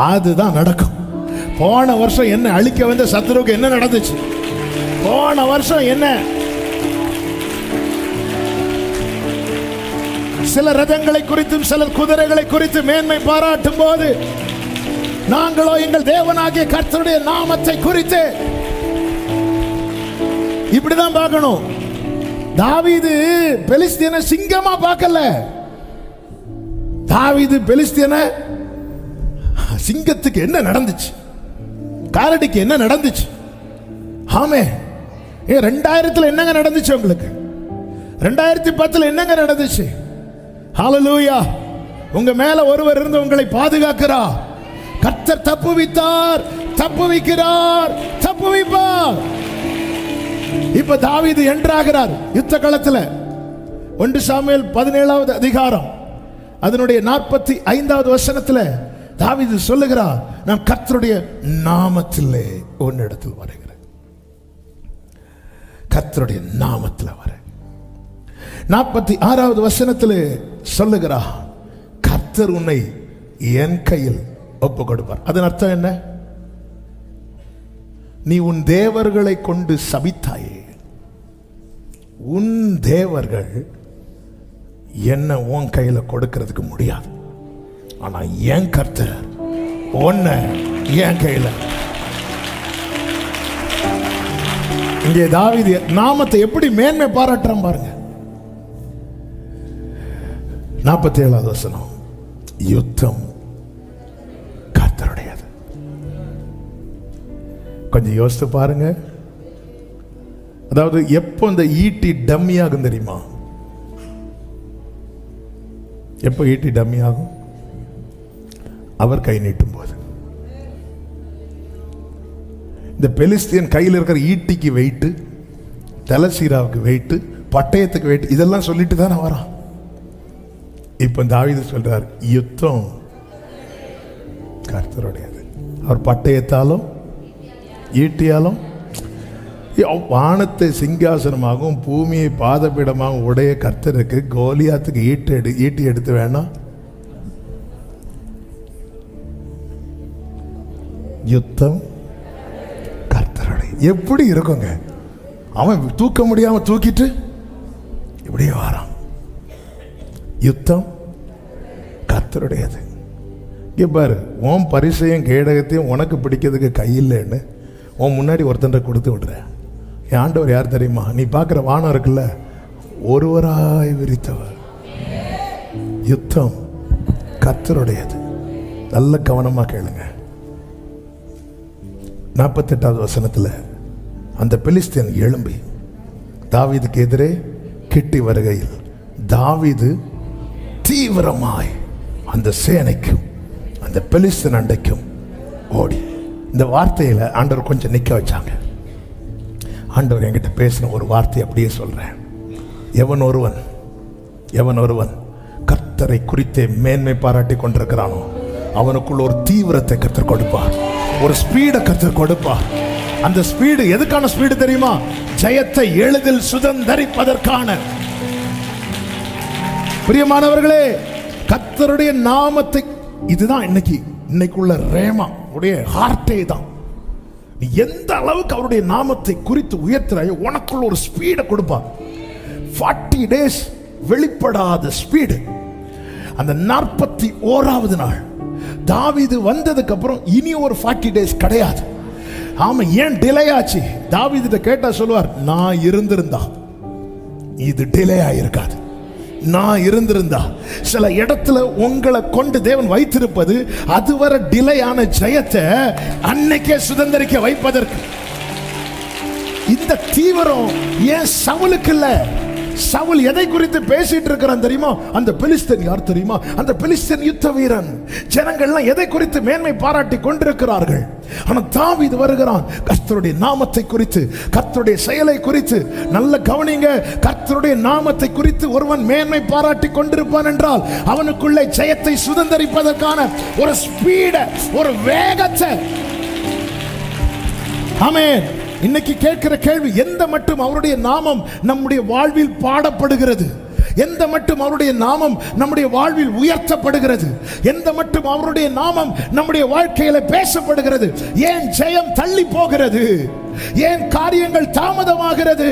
அதுதான் நடக்கும். போன வருஷம் என்ன அழிக்க வந்த சத்துருவுக்கு என்ன நடந்துச்சு? போன வருஷம் என்ன? சில ரதங்களை குறித்தும் சில குதிரைகளை குறித்து மேன்மை பாராட்டும் போது, நாங்களோ எங்கள் தேவனாகிய கர்த்தருடைய நாமத்தை குறித்து இப்படிதான் பார்க்கணும். தாவீது பெலிஸ்தியனை சிங்கமா பார்க்கல. தாவீது பெலிஸ்தியனை, சிங்கத்துக்கு என்ன நடந்துச்சு, கரடிக்கு என்ன நடந்துச்சு? ஆமே. 2000 என்னங்க நடந்துச்சு உங்களுக்கு? 2010 என்னங்க நடந்துச்சு? ஹல்லேலூயா. உங்க மேல ஒருவர் இருந்து உங்களை பாதுகாக்கிறார். கர்த்தர் தப்புவித்தார், தப்புவிக்கிறார், தப்புவிப்பார். இப்ப தாவீது என்றாகிறார் யுத்த களத்துல. 1 சாமுவேல் 17வது அதிகாரம் அதனுடைய 45வது வசனத்துல தாவீது சொல்லுகிறார், நான் கர்த்தருடைய நாமத்திலே உன்னிடத்தில் வருகிறேன். கர்த்தருடைய நாமத்தில் வர. 46வது வசனத்தில் சொல்லுகிறார், கர்த்தர் உன்னை என் கையில் ஒப்பு கொடுப்பார். அதன் அர்த்தம் என்ன? நீ உன் தேவர்களை கொண்டு சபித்தாயே, உன் தேவர்கள் என்ன உன் கையில கொடுக்கிறதுக்கு முடியாது. ஆனா என் கர்த்தர் உன்னை என் கையில. இங்கே தாவீது நாமத்தை எப்படி மேன்மை பாராட்டுறான் பாருங்க. 47வது வசனம், யுத்தம் கர்த்தருடையது. கொஞ்சம் யோசித்து பாருங்க. அதாவது எப்போ இந்த ஈட்டி டம்மி ஆகும் தெரியுமா? எப்போ ஈட்டி டம்மி ஆகும்? அவர் கை நீட்டும் போது. இந்த பெலிஸ்தியன் கையில் இருக்கிற ஈட்டிக்கு வெயிட்டு, தலசீராவுக்கு வெயிட்டு, பட்டயத்துக்கு வெயிட்டு, இதெல்லாம் சொல்லிட்டு தானே வரான். இப்ப தாவீது சொல்றார், யுத்தம் கர்த்தருடையது. அவர் பட்டயத்தாலும் ஈட்டியாலும் வானத்தை சிங்காசனமாகவும் பூமியை பாதபீடமாகவும் உடைய கர்த்தருக்கு கோலியாத்துக்கு ஈட்டி எடுத்து வேணாம்? யுத்தம் கர்த்தருடைய. எப்படி இருக்குங்க? அவன் தூக்க முடியாம தூக்கிட்டு இப்படியே வாரான். யுத்தம் கர்த்தருடையது. இங்கே பாரு, உன் பரிசையும் கேடகத்தையும் உனக்கு பிடிக்கிறதுக்கு கையில்லைன்னு உன் முன்னாடி ஒருத்தன்றை கொடுத்து விடுற. என் ஆண்டவர் யார் தெரியுமா? நீ பார்க்குற வானம் இருக்குல்ல, ஒருவராய் விரித்தவர். யுத்தம் கர்த்தருடையது. நல்ல கவனமாக கேளுங்க. 48வது வசனத்தில் அந்த பெலிஸ்தியன் எழும்பி தாவீதுக்கு எதிரே கிட்டி வருகையில் தாவீது தீவிரமாய் அந்த சேனைக்கும் அந்த பெலிஸ்தன் அண்டைக்கும் ஓடி. இந்த வார்த்தையில ஆண்டவர் கொஞ்சம் நிக்க வச்சாங்க. ஆண்டவர் என்கிட்ட பேசின ஒரு வார்த்தை அப்படியே சொல்றேன். எவன் ஒருவன் கர்த்தரை குறித்தே மேன்மை பாராட்டி கொண்டிருக்கிறானோ அவனுக்குள்ள ஒரு தீவிரத்தை கர்த்தர் கொடுப்பார், ஒரு ஸ்பீடை கர்த்தர் கொடுப்பார். அந்த ஸ்பீடு எதுக்கான ஸ்பீடு தெரியுமா? ஜெயத்தை எளிதில் சுதந்தரிப்பதற்கான. பிரியமானவர்களே, கர்த்தருடைய நாமத்தை, இதுதான் இன்னைக்குள்ள ரேமா உடைய ஹார்ட்டே தான். நீ எந்த அளவுக்கு அவருடைய நாமத்தை குறித்து உயர்த்துறாயோ உனக்குள்ள ஒரு ஸ்பீடை கொடுப்பார். 40 days வெளிப்படாத ஸ்பீடு. அந்த 41வது நாள் தாவீது வந்ததுக்கு அப்புறம் இனி ஒரு 40 days கிடையாது. ஆமா, ஏன் டிலே ஆச்சு? தாவீதுட்ட கேட்டா சொல்லுவார், நான் இருந்திருந்தா இது டிலே ஆயிருக்காது. நான் இருந்திருந்தா சில இடத்துல உங்களை கொண்டு தேவன் வைத்திருப்பது அதுவரை டிலே ஆன ஜெயத்தை அன்னைக்கே சுதந்திரிக்க வைப்பதற்கு. இந்த தீவிரம் ஏன் சவுலுக்கு இல்ல? சவுல் எதை குறித்து பேசிட்டு இருக்கிறான் தெரியுமா? அந்த பெலிஸ்தன் யார் தெரியுமா? அந்த பெலிஸ்தன் யுத்த வீரன். ஜனங்கள்லாம் எதை குறித்து மேன்மை பாராட்டி கொண்டிருக்கிறார்கள். ஆனா தாவீது வருகிறான், கர்த்தருடைய நாமத்தை குறித்து, கர்த்தருடைய செயலை குறித்து. நல்ல கவனிங்க, கர்த்தருடைய நாமத்தை குறித்து ஒருவன் மேன்மை பாராட்டி கொண்டிருப்பான் என்றால் அவனுக்குள்ளே ஜெயத்தை சுதந்தரிப்பதற்கான ஒரு ஸ்பீட, ஒரு வேகத்தை. ஆமென். இன்னைக்கு கேட்கிற கேள்வி, எந்த மட்டும் அவருடைய நாமம் நம்முடைய வாழ்வில் பாடப்படுகிறது, எந்த மட்டும் அவருடைய நாமம் நம்முடைய வாழ்வில் உயர்த்தப்படுகிறது, எந்த மட்டும் அவருடைய நாமம் நம்முடைய வாழ்க்கையில பேசப்படுகிறது, ஏன் ஜெயம் தள்ளி போகிறது, ஏன் காரியங்கள் தாமதமாகிறது?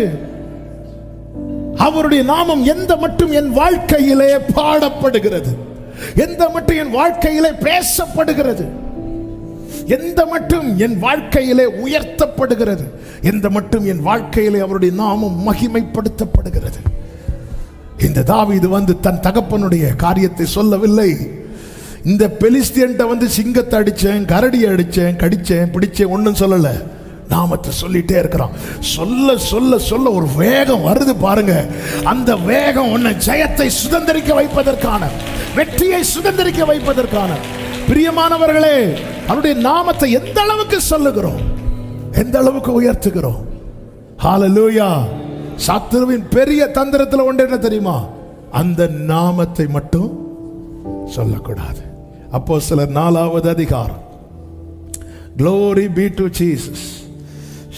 அவருடைய நாமம் எந்த மட்டும் என் வாழ்க்கையிலே பாடப்படுகிறது, எந்த மட்டும் என் வாழ்க்கையிலே பேசப்படுகிறது, எந்த மட்டும் என் வாழ்க்கையிலே உயர்த்தப்படுகிறது, எந்த மட்டும் என் வாழ்க்கையிலே அவருடைய நாமம் மகிமைப்படுத்தப்படுகிறது. இந்த தாவீது வந்து தன் தகப்பனுடைய காரியத்தை சொல்லவில்லை. இந்த பெலிஸ்தியன்ட்ட சிங்கத்தை அடிச்சேன், கரடியை அடிச்சேன், கடிச்சேன், பிடிச்சேன் ஒன்னும் சொல்லல. நாமத்தை சொல்லிட்டே இருக்கிறான். சொல்ல சொல்ல சொல்ல ஒரு வேகம் வருது பாருங்க. அந்த வேகம் உன்னை ஜெயத்தை சுதந்திரிக்க வைப்பதற்கான, வெற்றியை சுதந்திரிக்க வைப்பதற்கான. பிரியமானவர்களே, அவருடைய நாமத்தை எந்த அளவுக்கு சொல்லுகிறோம், எந்த அளவுக்கு உயர்த்துகிறோம். ஹல்லேலூயா. சத்துருவின் பெரிய தந்திரத்தில் ஒன்று என்ன தெரியுமா? அந்த நாமத்தை மட்டும் சொல்லக்கூடாது. அப்போஸ்தலர் 4வது அதிகாரம். Glory be to Jesus.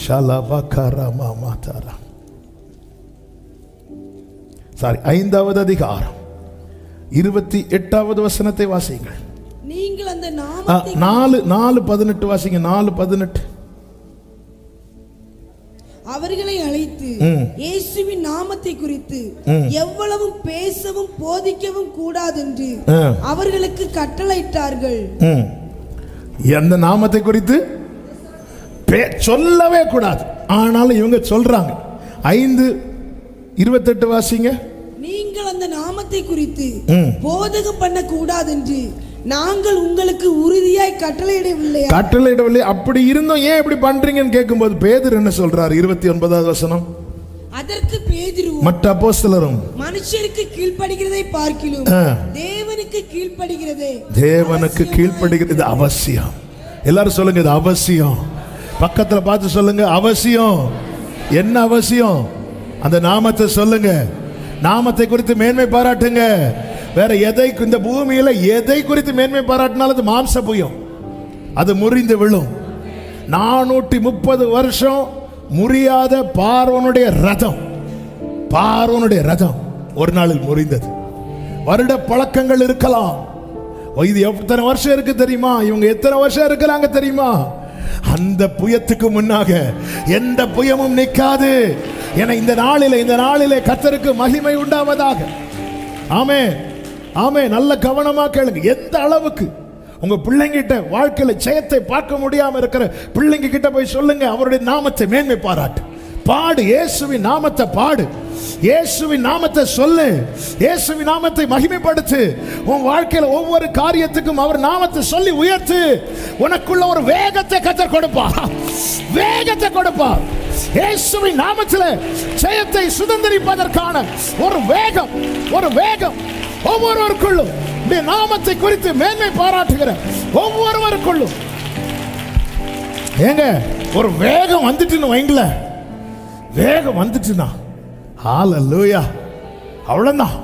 ஷலபகரமா மாதரா. 5வது அதிகாரம் 28வது வசனத்தை வாசியுங்கள். நீங்கள் அந்த நாமத்தை 4:18 வாசிங்க. 4:18. அவர்களை அழைத்து இயேசுவின் நாமத்தை குறித்து எவ்வளவு பேசவும் போதிக்கவும் கூடாதென்று அவர்களுக்கு கட்டளையிட்டார்கள். எந்த நாமத்தை குறித்து சொல்லவே கூடாது, ஆனாலும் இவங்க சொல்றாங்க. 5:28 வாசிங்க. நீங்கள் அந்த நாமத்தை குறித்து போதகம் பண்ண கூடாதென்று நாங்கள் உங்களுக்கு உறுதியாய் கட்டளையிடவில்லை. அப்படி இருந்தோம், ஏன் இப்படி பண்றீங்கன்னு கேட்கும்போது பேதுரு என்ன சொல்றாரு? 29வது வசனம். அதற்கு பேதுரு மற்ற அப்போஸ்தலரும் மனுஷருக்கு கீழ்ப்படிகிறதை பார்க்கிலும் தேவனுக்கு கீழ்ப்படிகிறது அவசியம். எல்லாரும் சொல்லுங்க, இது அவசியம். பக்கத்துல பார்த்து சொல்லுங்க, அவசியம். என்ன அவசியம்? அந்த நாமத்தை சொல்லுங்க. நாமத்தை குறித்து மேன்மை பாராட்டுங்க. வேற எதை, இந்த பூமியில எதை குறித்து மேன்மை பாராட்டினாலும் அது மாம்ச புயம், அது முறிந்து விழும். 430 வருஷம் முறியாத பார்வோனுடைய ரதம் ஒரு நாளில் முறிந்தது. வருட பழக்கங்கள் இருக்கலாம். இது எத்தனை வருஷம் இருக்கு தெரியுமா? இவங்க எத்தனை வருஷம் இருக்கிறாங்க தெரியுமா? அந்த புயத்துக்கு முன்னாக எந்த புயமும் நிற்காது. என இந்த நாளிலே கர்த்தருக்கு மகிமை உண்டாவதாக. ஆமென், ஆமென். நல்ல கவனமா கேளுங்க. எந்த அளவுக்கு உங்க பிள்ளைங்கிட்ட வாழ்க்கையில ஜெயத்தை பார்க்க முடியாம இருக்கிற பிள்ளைங்க கிட்ட போய் சொல்லுங்க, அவருடைய நாமத்தை மேன்மை பாராட்டு. பாடு, இயேசுவின் நாமத்தை பாடு, இயேசுவின் நாமத்தை சொல்லு, இயேசுவின் நாமத்தை மகிமைப்படுத்து. உன் வாழ்க்கையில ஒவ்வொரு காரியத்துக்கும் அவர் நாமத்தை சொல்லி உயர்த்து. உனக்குள்ள ஒரு வேகத்தை கர்த்தர் கொடுப்பார், வேகத்தை கொடுப்பார். இயேசுவின் நாமத்திலே ஜெயத்தை சுதந்திரிப்பதற்கான ஒரு வேகம் ஒவ்வொருவருக்குள்ளும் உடைய நாமத்தை குறித்து மேன்மை பாராட்டுகிற ஒவ்வொருவருக்குள்ளும் ஏங்க ஒரு வேகம் வந்துட்டுன்னு வைங்கள, வேகம் வந்துட்டுனா ஹல்லேலூயா, அவ்வளவுதான்.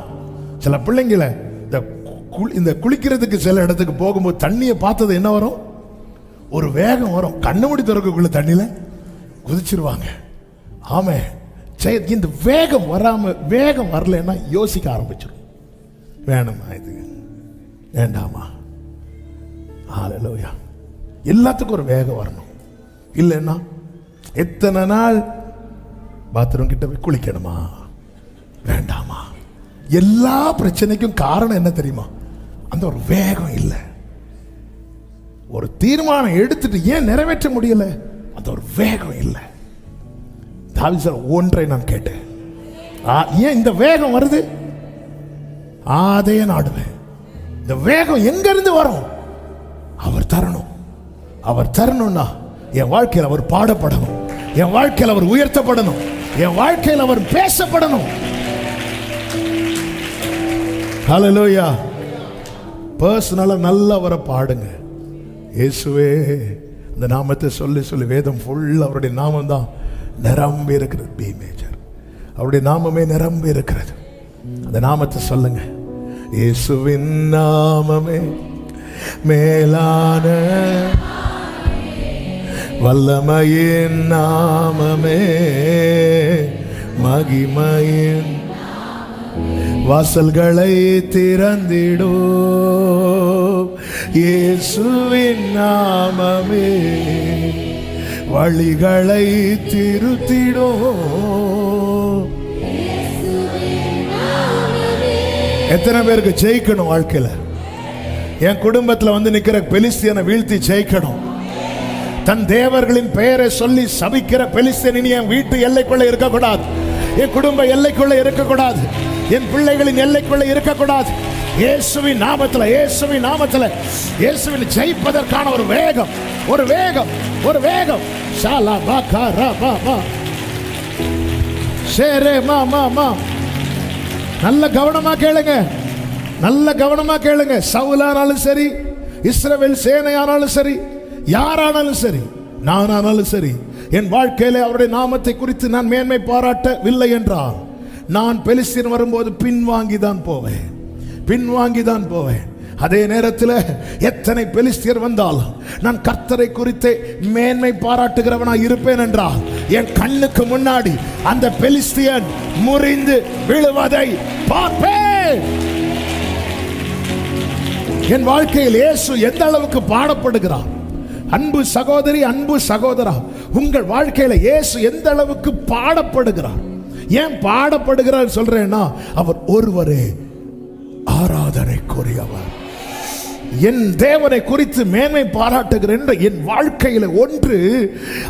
சில பிள்ளைங்களை இந்த குளிக்கிறதுக்கு சில இடத்துக்கு போகும்போது தண்ணியை பார்த்தது என்ன வரும், ஒரு வேகம் வரும். கண்ணு மூடி திறக்கக்குள்ள தண்ணியில குதிச்சிருவாங்க. ஆமே, இந்த வேகம் வேகம் வரலன்னா யோசிக்க ஆரம்பிச்சிடும். வேணுமா இது, வேண்டாமா? ஹல்லேலூயா. எல்லாத்துக்கும் ஒரு வேகம் வரணும். இல்லைன்னா எத்தனை நாள் பாத்ரூம் கிட்ட போய் குளிக்கணுமா, வேண்டாமா? எல்லா பிரச்சனைக்கும் காரணம் என்ன தெரியுமா? அந்த ஒரு வேகம் இல்லை. ஒரு தீர்மானம் எடுத்துட்டு ஏன் நிறைவேற்ற முடியல? அந்த ஒரு வேகம் இல்லை. தாவீது சொல்ற ஒன்றை நான் கேட்டேன், ஏன் இந்த வேகம் வருது? அதையே நாடுவேன். இந்த வேகம் எங்க இருந்து வரும்? அவர் தரணும். அவர் தரணும்னா என் வாழ்க்கையில் அவர் பாடப்படணும், என் வாழ்க்கையில் அவர் உயர்த்தப்படணும், என் வாழ்க்கையில் அவர் பேசப்படணும். ஹல்லேலூயா. பர்சனலா நல்லா அவரை பாடுங்க. இயேசுவே, அந்த நாமத்தை சொல்லி சொல்லி வேதம் ஃபுல்லா அவருடைய நாமம் தான் நிரம்பி இருக்கிறது. பி மேஜர், அவருடைய நாமமே நிரம்பி இருக்கிறது. அந்த நாமத்தை சொல்லுங்க. இயேசுவின் நாமமே மேலான, வல்லமையின் நாமமே மகிமையின் வாசல்களை திறந்திடோ. இயேசுவின் நாமமே வழிகளை திருத்திடோ. எத்தனை பேருக்கு ஜெயிக்கணும் வாழ்க்கையில? என் குடும்பத்தில் வந்து நிக்கிற பெலிஸ்தியனை வீழ்த்தி ஜெயிக்கணும். தன் தேவர்களின் பெயரை சொல்லி சபிக்கிற பெலிஸ்தியன் இனி என் வீட்டு எல்லைக்குள்ள இருக்கக்கூடாது, என் குடும்ப எல்லைக்குள்ள இருக்கக்கூடாது, என் பிள்ளைகளின் எல்லைக்குள்ள இருக்கக்கூடாது. இயேசுவின் நாமத்தில், இயேசுவின் நாமத்தில், இயேசுவின் ஜெயிப்பதற்கான ஒரு வேகம், ஒரு வேகம், ஒரு வேகம். ஷாலா பாகா ரா பா பா ஷேரே மா மா மா. நல்ல கவனமா கேளுங்க, நல்ல கவனமா கேளுங்க. சவுலானாலும் சரி, இஸ்ரவேல் சேனையானாலும் சரி, யாரானாலும் சரி, நானானாலும் சரி, என் வாழ்க்கையில அவருடைய நாமத்தை குறித்து நான் மேன்மை பாராட்டவில்லை என்றால் நான் பெலிஸ்தீன் வரும்போது பின்வாங்கிதான் போவேன், பின்வாங்கிதான் போவேன். அதே நேரத்தில் எத்தனை பெலிஸ்தியர் வந்தாலும் நான் கர்த்தரை குறித்து மேன்மை பாராட்டுகிறவனாய் இருப்பேன் என்றால் என் கண்ணுக்கு முன்னாடி அந்த பெலிஸ்தியன் முறிந்து விழுவதை பார்ப்பேன். என் வாழ்க்கையில் இயேசு எந்த அளவுக்கு பாடப்படுகிறார்? அன்பு சகோதரி, அன்பு சகோதரா, உங்கள் வாழ்க்கையில இயேசு எந்த அளவுக்கு பாடப்படுகிறார்? ஏன் பாடப்படுகிறார் சொல்றேன்னா, அவர் ஒருவரே ஆராதனைக்குரியவர். என் தேவனை குறித்து மேன்மை பாராட்டுகிற என் வாழ்க்கையில ஒன்று,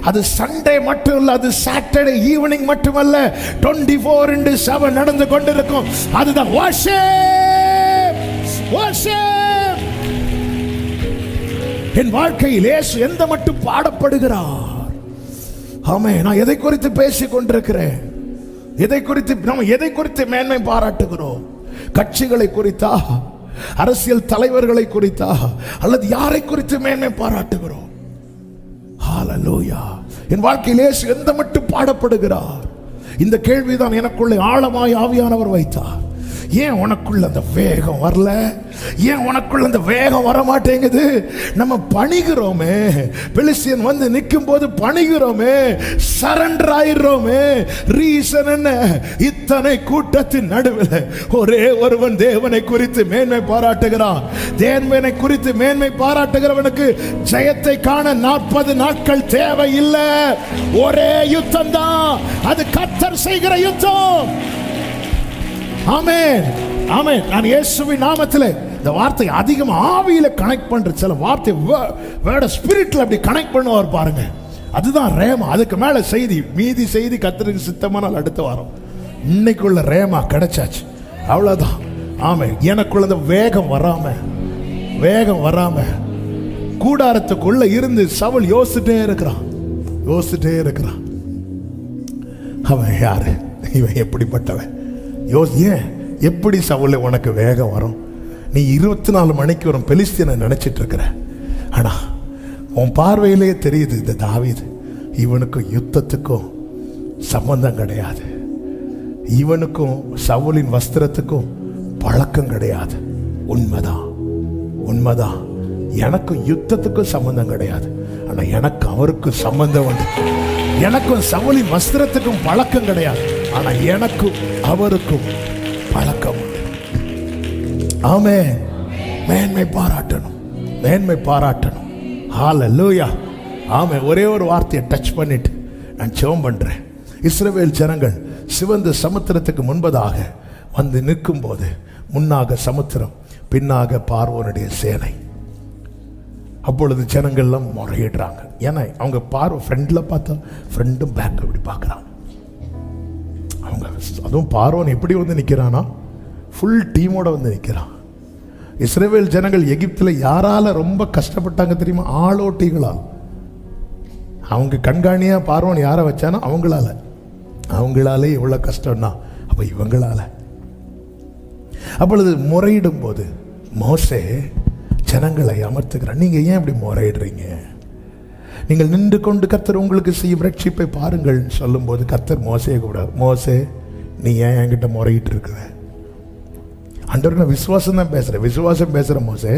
அது சண்டே மட்டும் இல்ல, அது சாட்டர்டே ஈவினிங் மட்டுமல்ல, 24/7 நடந்து கொண்டிருக்கும். அதுதான் worship, worship. என் வாழ்க்கையில் இயேசு எந்த மட்டும் பாடப்படுகிறார்? ஆமே, நான் எதை குறித்து பேசிக் கொண்டிருக்கிறேன்? எதை குறித்து நம்ம எதை குறித்து மேன்மை பாராட்டுகிறோம்? கட்சிகளை குறித்தா, அரசியல் தலைவர்களை குறித்தா, அல்லது யாரை குறித்து மேன்மை பாராட்டுகிறோம்? ஹல்லேலூயா. என் வாழ்க்கையில் இயேசு எந்த மட்டும் பாடப்படுகிறார்? இந்த கேள்விதான் எனக்குள்ளே ஆழமாய் ஆவியானவர் வைத்தார். ஏன் உனக்குள்ள அந்த வேகம் வரல? ஏன் உனக்குள்ள அந்த வேகம் வர மாட்டேங்குது? நம்ம பணிகிறோமே, பெலிஸ்தியன் வந்து நிற்கும் போது பணிகிறோமே, சரண்டர் ஆயிடுறோமே. ரீசன் என்ன? இத்தனை கூட்டத்தின் நடுவில் ஒரே ஒருவன் தேவனை குறித்து மேன்மை பாராட்டுகிறான். தேவனை குறித்து மேன்மை பாராட்டுகிறவனுக்கு ஜெயத்தை காண 40 நாட்கள் தேவையில்லை. ஒரே யுத்தம் தான், அது கர்த்தர் செய்கிற யுத்தம். ஆமென், ஆமென். நான் இயேசுவின் நாமத்தில் இந்த வார்த்தை அதிகம் ஆவியில கனெக்ட் பண்ற சில வார்த்தை வேர்ட் ஸ்பிரிட்ல அப்படி கனெக்ட் பண்ணுவார் பாருங்க. அதுதான் ரேமா. அதுக்கு மேல செய்தி, மீதி செய்தி கர்த்தருக்கு சித்தமானால் அடுத்த வாரம். இன்னைக்குள்ள ரேமா கிடைச்சாச்சு, அவ்வளவுதான். ஆமென். எனக்குள்ள அந்த வேகம் வராம, வேகம் வராம கூடாரத்துக்குள்ள இருந்து சவுல் யோசிச்சுட்டே இருக்கிறான், யோசிச்சுட்டே இருக்கிறான். அவன் யாரு? இவன் எப்படிப்பட்டவன்? ஏன் எப்படி சவுல உனக்கு வேகம் வரும்? நீ 24 மணிக்கு ஒரு பெலிஸ்தீனை நினைச்சிட்டு இருக்கிற. ஆனா உன் பார்வையிலேயே தெரியுது இந்த தாவீது இவனுக்கும் யுத்தத்துக்கும் சம்பந்தம் கிடையாது, இவனுக்கும் சவுலின் வஸ்திரத்துக்கும் பழக்கம் கிடையாது. உண்மைதான், உண்மைதான். எனக்கும் யுத்தத்துக்கும் சம்பந்தம் கிடையாது, ஆனா எனக்கு அவருக்கும் சம்பந்தம் உண்டு. எனக்கும் சவுலின் வஸ்திரத்துக்கும் பழக்கம் கிடையாது, ஆனா எனக்கும் அவருக்கும் பழக்கம் உண்டு. ஆமென். மேன்மை பாராட்டணும், மேன்மை பாராட்டணும். ஹல்லேலூயா. ஆமென். ஒரே ஒரு வார்த்தையை டச் பண்ணிட்டு நான் ஜெபம் பண்றேன். இஸ்ரவேல் ஜனங்கள் சிவந்த சமுத்திரத்துக்கு முன்பதாக வந்து நிற்கும் போது முன்னாக சமுத்திரம், பின்னாக பார்வோனுடைய சேனை. அப்பொழுது ஜனங்கள்லாம் முறையிடுறாங்க. ஏன்னா அவங்க பார்வை ஃப்ரெண்டில் பார்த்தா ஃப்ரெண்டும் பேக் அப்படி பார்க்குறாங்க. அவங்க அதுவும் பார்வோன் எப்படி வந்து நிற்கிறானா, ஃபுல் டீமோட வந்து நிற்கிறான். இஸ்ரவேல் ஜனங்கள் எகிப்தில் யாரால ரொம்ப கஷ்டப்பட்டாங்க தெரியுமா? ஆளோட்டிகளால். அவங்க கண்காணியாக பார்வோன் யாரை வச்சானோ அவங்களாலே எவ்வளோ கஷ்டம்னா அப்போ இவங்களால. அப்பொழுது முறையிடும் போது மோசே ஜனங்களை அமர்த்துக்கிறான். நீங்கள் ஏன் இப்படி முறையிடுறீங்க? நீங்கள் நின்று கொண்டு கர்த்தர் உங்களுக்கு செய்யும் ரட்சிப்பை பாருங்கள் சொல்லும் போது கர்த்தர் மோசே கூட, மோசே நீ ஏன் என்கிட்ட முறையிட்டு இருக்கிற? ஆண்டவர் நான் விசுவாசம் தான் பேசுகிறேன், விசுவாசம் பேசுகிறேன் மோசே,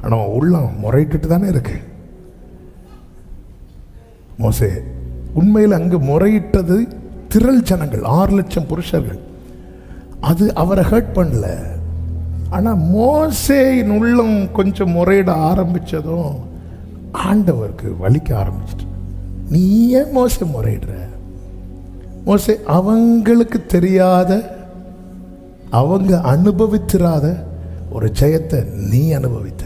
ஆனால் உள்ளம் முறையிட்டு தானே இருக்கு. மோசே உண்மையில் அங்கு முறையிட்டது திரள் ஜனங்கள், 6 லட்சம் புருஷர்கள். அது அவரை ஹர்ட் பண்ணல. ஆனால் மோசேயின் உள்ளம் கொஞ்சம் முறையிட ஆரம்பித்ததும் ஆண்டவருக்கு வலிக்க ஆரம்பிச்சிட்டு, நீ ஏன் மோசே முறையிடுற? மோசே அவங்களுக்கு தெரியாத, அவங்க அனுபவித்திராத ஒரு ஜெயத்தை நீ அனுபவித்த.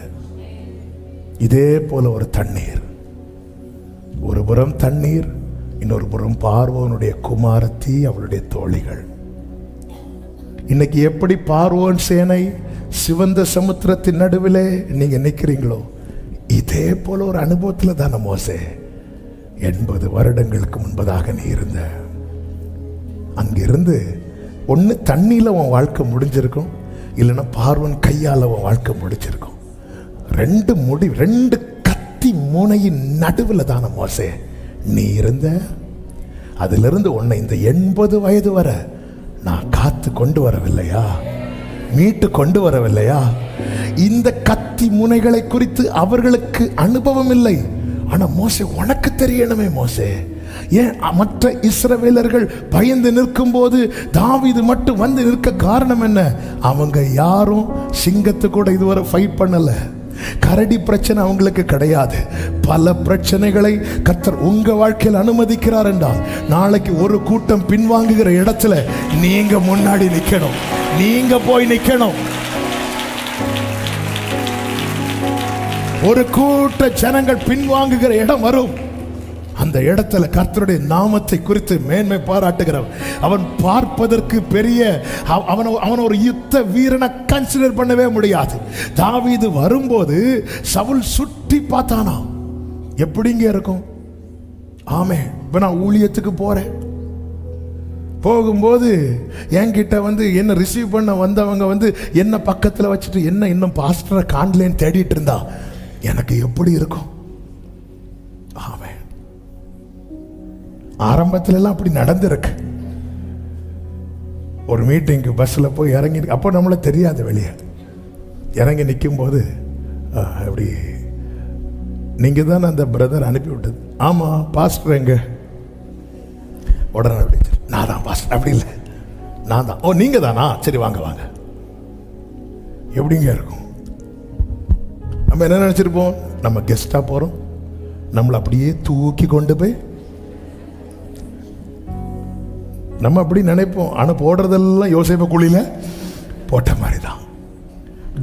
இதே போல ஒரு தண்ணீர், ஒரு புறம் தண்ணீர், இன்னொரு புறம் பார்வோனுடைய குமாரத்தி அவளுடைய தோழிகள். இன்னைக்கு எப்படி பார்வோன் சேனை சிவந்த சமுத்திரத்தின் நடுவிலே நீங்க நிற்கிறீங்களோ, இதே போல ஒரு அனுபவத்தில் தானே மோசே 80 வருடங்களுக்கு முன்பதாக நீ இருந்த. அங்கிருந்து ஒன்று தண்ணியில் உன் வாழ்க்கை முடிஞ்சிருக்கும், இல்லைன்னா பார்வன் கையால் உன் வாழ்க்கை முடிச்சிருக்கும். 2 கத்தி முனையின் நடுவில் தானே மோசே நீ இருந்த. அதிலிருந்து உன்னை இந்த 80 வயது வரை நான் காத்து கொண்டு வரவில்லையா, மீட்டு கொண்டு வரவில்லையா? இந்த கத்தி முனைகளை குறித்து அவர்களுக்கு அனுபவம் இல்லை, ஆனா மோசே உனக்கு தெரியணுமே. மோசே ஏன் மற்ற இஸ்ரவேலர்கள் பயந்து நிற்கும் போது தாவீது மட்டும் வந்து நிற்க காரணம் என்ன? அவங்க யாரும் சிங்கத்து கூட இதுவரை ஃபைட் பண்ணல. கரடி பிரச்சனை அவங்களுக்கு கிடையாது. பல பிரச்சனைகளை கர்த்தர் உங்க வாழ்க்கையில் அனுமதிக்கிறார் என்றால் நாளைக்கு ஒரு கூட்டம் பின்வாங்குகிற இடத்துல நீங்க முன்னாடி நிக்கணும், நீங்க போய் நிக்கணும். ஒரு கூட்ட ஜனங்கள் பின்வாங்குகிற இடம் வரும். அந்த இடத்துல கர்த்தருடைய நாமத்தை குறித்து மேன்மை பாராட்டுகிறவன், அவன் பார்ப்பதற்கு பெரிய, அவன் ஒரு யுத்த வீரனை கன்சிடர் பண்ணவே முடியாது. தாவீது வரும்போது சவுல் சுற்றி பார்த்தானா, எப்படிங்க இருக்கும்? ஆமே, இப்ப நான் ஊழியத்துக்கு போறேன், போகும்போது என்கிட்ட வந்து என்ன ரிசீவ் பண்ண வந்தவங்க வந்து என்ன பக்கத்தில் வச்சுட்டு என்ன இன்னும் பாஸ்டரை காணலேன்னு தேடிட்டு இருந்தா எனக்கு எப்படி இருக்கும்? ஆமே, ஆரம்பத்துல எல்லாம் அப்படி நடந்திருக்கு. ஒரு மீட்டிங்கு பஸ்ஸில் போய் இறங்கி, அப்போ நம்மள தெரியாது, வெளியே இறங்கி நிற்கும் போது அப்படி, நீங்கள் தான் அந்த பிரதர் அனுப்பி விட்டது. ஆமாம் பாஸ்டர் எங்க? உடனே அப்படி, நான் தான் பாஸ்டர். அப்படி இல்லை, நான் தான். ஓ நீங்கள் தானா? சரி வாங்க வாங்க. எப்படிங்க இருக்கும்? நம்ம என்ன நினச்சிருப்போம்? நம்ம கெஸ்டாக போகிறோம், நம்மளை அப்படியே தூக்கி கொண்டு போய் நம்ம அப்படி நினைப்போம். ஆனால் போடுறதெல்லாம் யோசேப்பு குழியில் போட்ட மாதிரி தான்.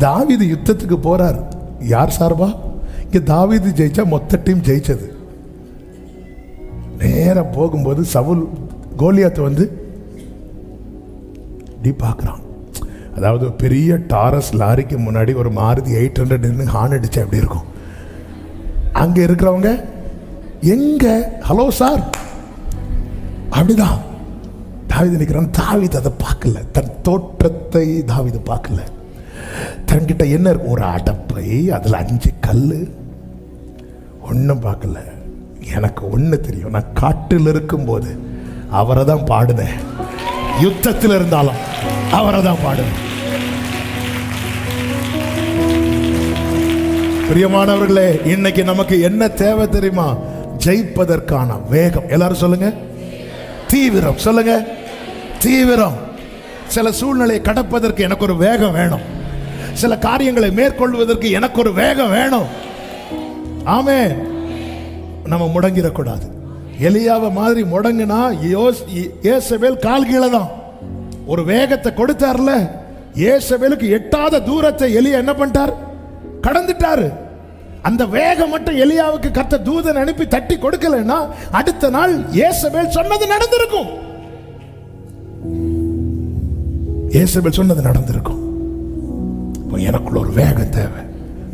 தாவீது யுத்தத்துக்கு போறார். யார் சார்பா? இங்கே தாவீது ஜெயிச்சா மொத்த டீம் ஜெயிச்சது. நேரம் போகும்போது சவுல் கோலியாத்தை வந்து இப்படி பார்க்குறான். அதாவது பெரிய டாரஸ் லாரிக்கு முன்னாடி ஒரு மாருதி 800 ஹார்ன் அடிச்சா எப்படி இருக்கும்? அங்கே இருக்கிறவங்க எங்க ஹலோ சார் அப்படிதான் தாவீது நிற்கிறான். தாவீது அதை பார்க்கல, தன் தோற்றத்தை தாவீது பார்க்கல. தன்கிட்ட என்ன இருக்கு? ஒரு அடப்பை, அதுல 5 கல்லு. ஒன்னும் பார்க்கல. எனக்கு ஒண்ணு தெரியும், நான் காட்டில் இருக்கும்போது அவரை தான் பாடுனேன். யுத்தத்தில் இருந்தாலும் அவரை தான் பாடுனேன். பிரியமானவர்களே, இன்னைக்கு நமக்கு என்ன தேவை தெரியுமா? ஜெயிப்பதற்கான வேகம். எல்லாரும் சொல்லுங்க, தீவிரம். சொல்லுங்க, தீவிரம். சில சூழ்நிலையை கடப்பதற்கு எனக்கு ஒரு வேகம் வேணும். சில காரியங்களை மேற்கொள்வதற்கு எனக்கு ஒரு வேகம் வேணும். ஆமென். நம்ம முடங்கிடக்கூடாது. எலியாவை மாதிரி முடங்குனா ஏசபேல் கால் கீழே தான். ஒரு வேகத்தை கொடுத்தார்ல, ஏசபேலுக்கு எட்டாத தூரத்தை எலியா என்ன பண்ணிட்டார்? கடந்துட்டாரு. அந்த வேகம் மட்டும் எலியாவுக்கு கர்த்தர் தூதன் அனுப்பி தட்டி கொடுக்கலன்னா அடுத்த நாள் ஏசபேல் சொன்னது நடந்திருக்கும். ஏசபேல் சொன்னது நடந்திருக்கும். எனக்குள்ள ஒரு வேகம் தேவை.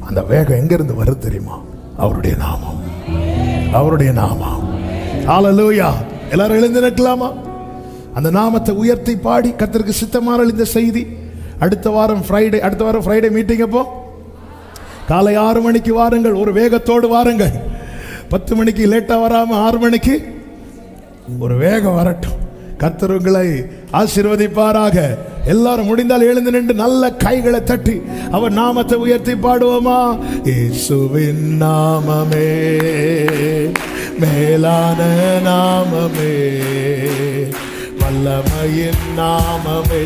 அந்த வேகம் எங்க இருந்து வருது தெரியுமா? அவருடைய நாமம். அவருடைய நாமம். ஹல்லேலூயா. எல்லாரும் எழுந்து நிற்கலாமா? அந்த நாமத்தை உயர்த்தி பாடி கர்த்தருக்கு சித்தமான இந்த செய்தி அடுத்த வாரம் ஃப்ரைடே மீட்டிங். அப்போ காலை 6 மணிக்கு வாருங்கள். ஒரு வேகத்தோடு வாருங்கள். 10 மணிக்கு லேட்டா வராம 6 மணிக்கு ஒரு வேகம் வரட்டும். கர்த்தர் உங்களை ஆசீர்வதிப்பாராக. எல்லாரும் முடிந்தால் எழுந்து நின்று நல்ல கைகளை தட்டி அவர் நாமத்தை உயர்த்தி பாடுவோமா? இயேசுவின் நாமமே மேலான நாமமே, வல்லமையின் நாமமே,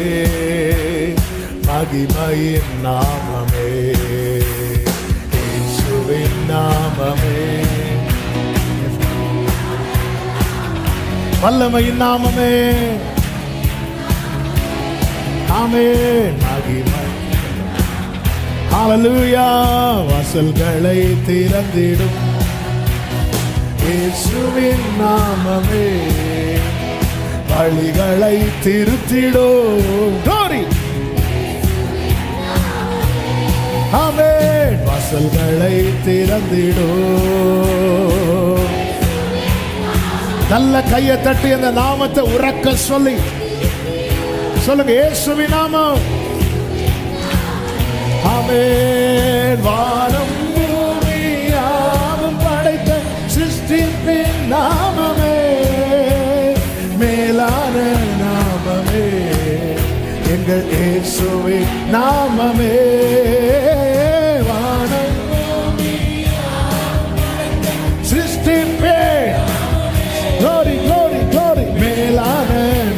மகிமையின் நாமமே, இயேசுவின் நாமமே, வல்லமையின் நாமமே, ஆமென், மகிமை. ஹல்லேலூயா. வாசல்களை திறந்திடும் இயேசுவின் நாமமே, வழிகளை திருத்திடும். glory. ஆமென். வாசல்களை திறந்திடும். நல்ல கையை தட்டி அந்த நாமத்தை உறக்க சொல்லி சொல்லுங்க, இயேசுவின் நாமம். ஆமென். வானம் பூமியாவும் படைத்த சிருஷ்டிப்பின் நாமமே, மேலான நாமமே, எங்கள் இயேசுவின் நாமமே. வானம் சிருஷ்டிப்பின் glory, glory, glory, மேலான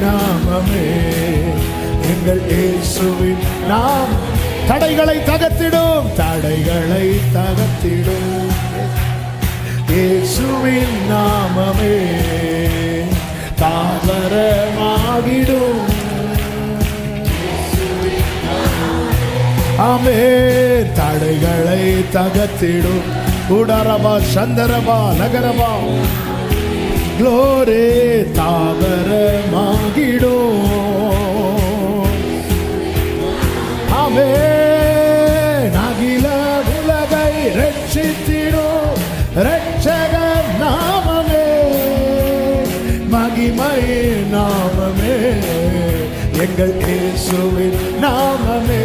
நாமமே, எங்கள் இயேசுவின் நாமம். தடைகளை தகர்த்திடும், தடைகளை தகர்த்திடும் இயேசுவின் நாமமே, தாவரமாகிடும். ஆமென். தடைகளை தகர்த்திடும். உடரபா சந்தரபா நகரபா glory, தாவரமாகிடும். ஆமென். அகில உலகை ரட்சித்திடும் ரட்சகர் நாமமே, மகிமை நாமமே, எங்கள் இயேசுவின் நாமமே.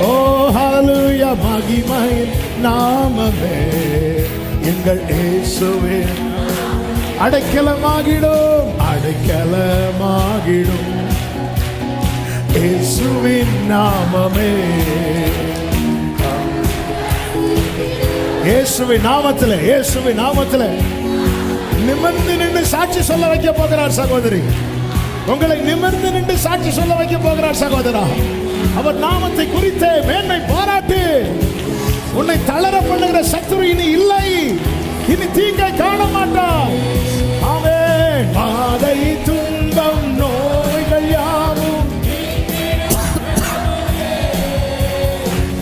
ஓ ஹல்லேலூயா. மகிமை நாமமே, எங்கள் இயேசுவின் அடைக்கலமாகிடும், அடைக்கலமாகிடும் இயேசுவின் நாமமே. இயேசுவின் நாமத்தில், இயேசுவின் நாமத்தில் நிமிர்ந்து நின்று சாட்சி சொல்ல வைக்க போகிறார் சகோதரி. உங்களை நிமிர்ந்து நின்று சாட்சி சொல்ல வைக்க போகிறார் சகோதரா. அவர் நாமத்தை குறித்து மேன்மை பாராட்டு. உன்னை தளர பண்ணுகிற சத்துரு இனி இல்லை. இனி தீங்கை காண மாட்டார். ஆமென். பாதை துன்பம் நோய்கள் யாவும்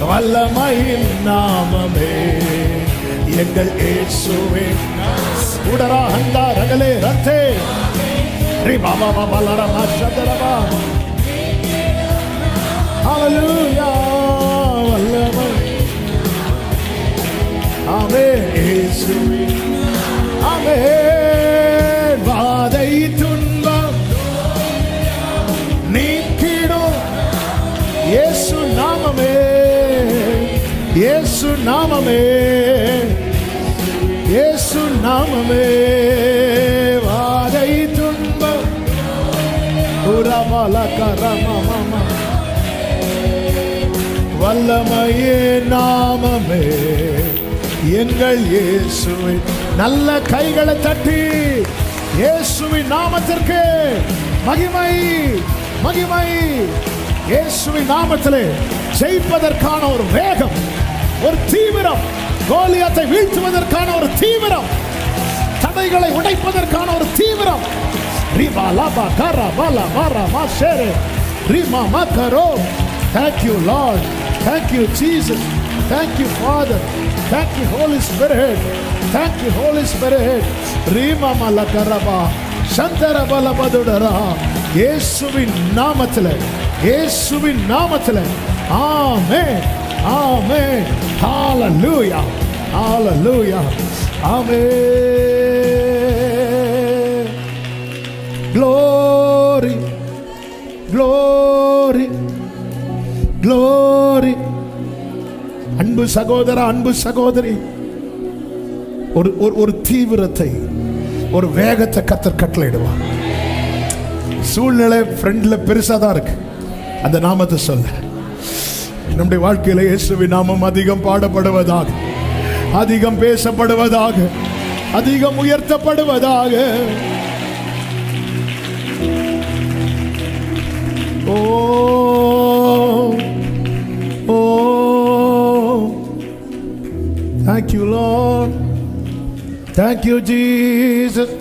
வல்லமையின் நாமமே, எங்கள் இயேசுவே. உடரா ஹந்தா ரகலே ரத்தே ரி பாபா பாபா லரமா சதரபா. ஹல்லேலூயா. வல்லமை. ஆமென். இயேசுவே. ஆமென். வாதை நாமமே, இயேசு நாமமே, வாதை துன்பம் உரமல கரமம வல்லமையே நாமமே எங்கள் இயேசுவை. நல்ல கைகளை தட்டி இயேசுவின் நாமத்திற்கு மகிமை, மகிமை. இயேசுவின் நாமத்திலே ஜெயிப்பதற்கான ஒரு வேகம், ஒரு தீவிரம், கோலியாத்தை வீழ்த்துவதற்கான ஒரு தீவிரம், தடைகளை உடைப்பதற்கான ஒரு தீவிரம். ரிபா லபா கரா பலா மாரா மாஷேரே ரிமா மக்கரோ. Thank you Lord, thank you Jesus, thank you Father, thank you Holy Spirit, thank you Holy Spirit. ரிமா மலகரபா Chandra பலபதுடரா. இயேசுவின் நாமத்திலே, இயேசுவின் நாமத்திலே. ஆமென், ஆமென். ஹalleluya, hallelujah, amen. Glory, glory, glory. அன்பு சகோதரா, அன்பு சகோதரி, ஒரு தீவிரத்தை, ஒரு வேகத்தை கர்த்தர் கட்டளையிடுவார். சூழ்நிலை ஃப்ரெண்ட்ல பெருசா தான் இருக்கு, அந்த நாமத்தை சொல்ல. நம்முடைய வாழ்க்கையில இயேசுவின் நாமம் அதிகம் பாடப்படுவதாக, அதிகம் பேசப்படுவதாக, அதிகம் உயர்த்தப்படுவதாக. ஓ ஓ, thank you Lord, thank you Jesus.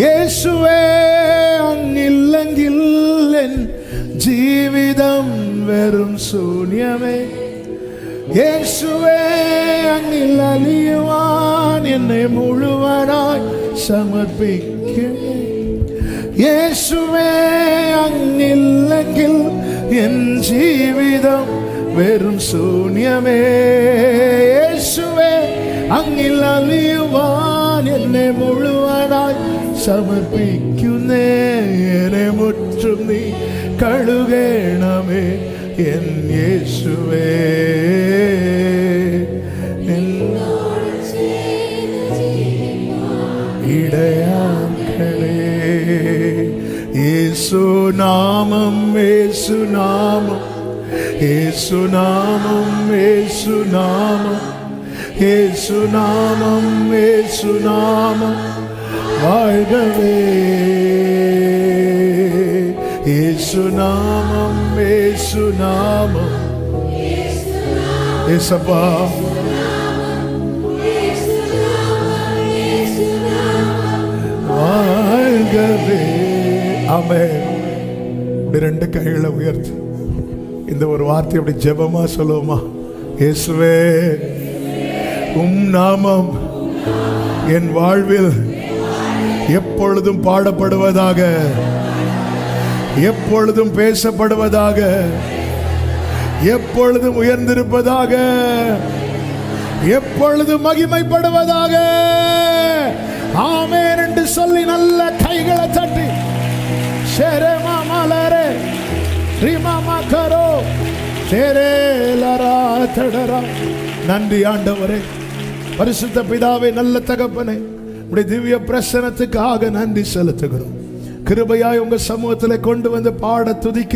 இயேசுவே அங்கில்லெங்கில் என் ജീവിതം വെറും ശൂന്യമേ. യേശുവേ അങ്ങിൽ അലിയുവാൻ എന്നെ മുഴുവനായി സമർപ്പിക്കണേ. യേശുവേ അങ്ങില്ലെങ്കിൽ എൻ ജീവിതം വെറും ശൂന്യമേ. യേശുവേ അങ്ങിൽ അലിയുവാൻ എന്നെ മുഴുവനായി സമർപ്പിക്കുന്നേ. എന്നെ മുറ്റും നീ കഴുകണമേ എൻ യേശുവേ. ഇടയാക്കണേ. യേശുനാമം, യേശുനാമം, യേശുനാമം, യേശുനാമം, യേശുനാമം, യേശുനാമം வாழ்கவே. യേശുനാമം, യേശുനാമം, യേശപ്പா வாழ்கவே. ஆமென். இப்படி ரெண்டு கைகளை உயர்த்தி இந்த ஒரு வார்த்தை அப்படி ஜெபமா சொல்லுவோமா? இயேசுவே, உம் நாமம் என் வாழ்வில் எப்பொழுதும் பாடப்படுவதாக, எப்பொழுதும் பேசப்படுவதாக, எப்பொழுதும் உயர்ந்திருப்பதாக, எப்பொழுதும் மகிமைப்படுவதாக. ஆமென் என்று சொல்லி நல்ல கைகளை தட்டி ஷெரேமா மலரே ரிமாமா கரோ ஷெரேலரா தடரா. நன்றி ஆண்டவரே, பரிசுத்த பிதாவே, நல்ல தகப்பனே, உடைய திவ்ய பிரசனத்துக்காக நன்றி செலுத்துகிறோம். கிருபையாய் உங்க சமூகத்தில் கொண்டு வந்து பாட, துதிக்க,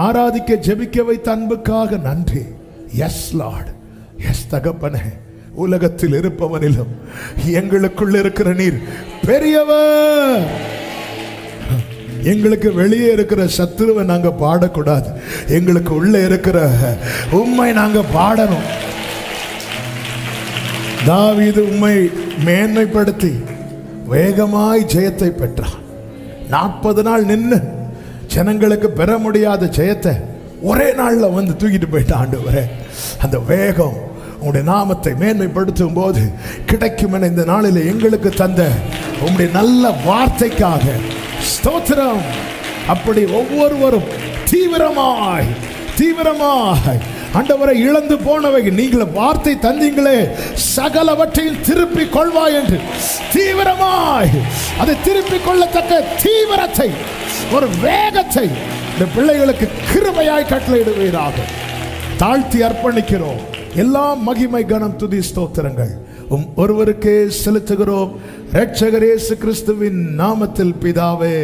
ஆராதிக்க, ஜெபிக்க வைத்த அன்புக்காக நன்றி. எஸ் லார்ட், எஸ் தகப்பனே, உலகத்தில் இருப்பவனிலும் எங்களுக்குள்ள இருக்கிற நீர் பெரியவர். எங்களுக்கு வெளியே இருக்கிற சத்துருவை நாங்க பாடக்கூடாது, எங்களுக்கு உள்ள இருக்கிற உம்மை நாங்க பாடணும். தாவீது உம்மை மேன்மைப்படுத்தி வேகமாய் ஜெயத்தை பெற்றான். 40 நாள் நின்று ஜனங்களுக்கு பெற முடியாத ஜெயத்தை ஒரே நாள்ல வந்து தூக்கிட்டு போயிட்டான். ஆண்டவரே, அந்த வேகம் உங்களுடைய நாமத்தை மேன்மைப்படுத்தும் போது கிடைக்கும் என இந்த நாளில் எங்களுக்கு தந்த உங்களுடைய நல்ல வார்த்தைக்காக ஸ்தோத்திரம். அப்படி ஒவ்வொருவரும் தீவிரமாய் தீவிரமாய் ஆண்டவரை இழந்து போனவை நீங்கள் வார்த்தை தந்தீங்களே, சகலவற்றையும் திருப்பி கொள்வாய் என்று தீவிரமாய் அதை திருப்பிக் கொள்ளத்தக்க தீவிரத்தை, ஒரு வேகத்தை இந்த பிள்ளைகளுக்கு கிருபையாய் கட்டளையிடுவீராக. தாழ்த்தி அர்ப்பணிக்கிறோம். எல்லா மகிமை கனம் துதி ஸ்தோத்திரங்கள் ஒருவருக்கே செலுத்துகிறோம், இரட்சகர் இயேசு கிறிஸ்துவின் நாமத்தில் பிதாவே.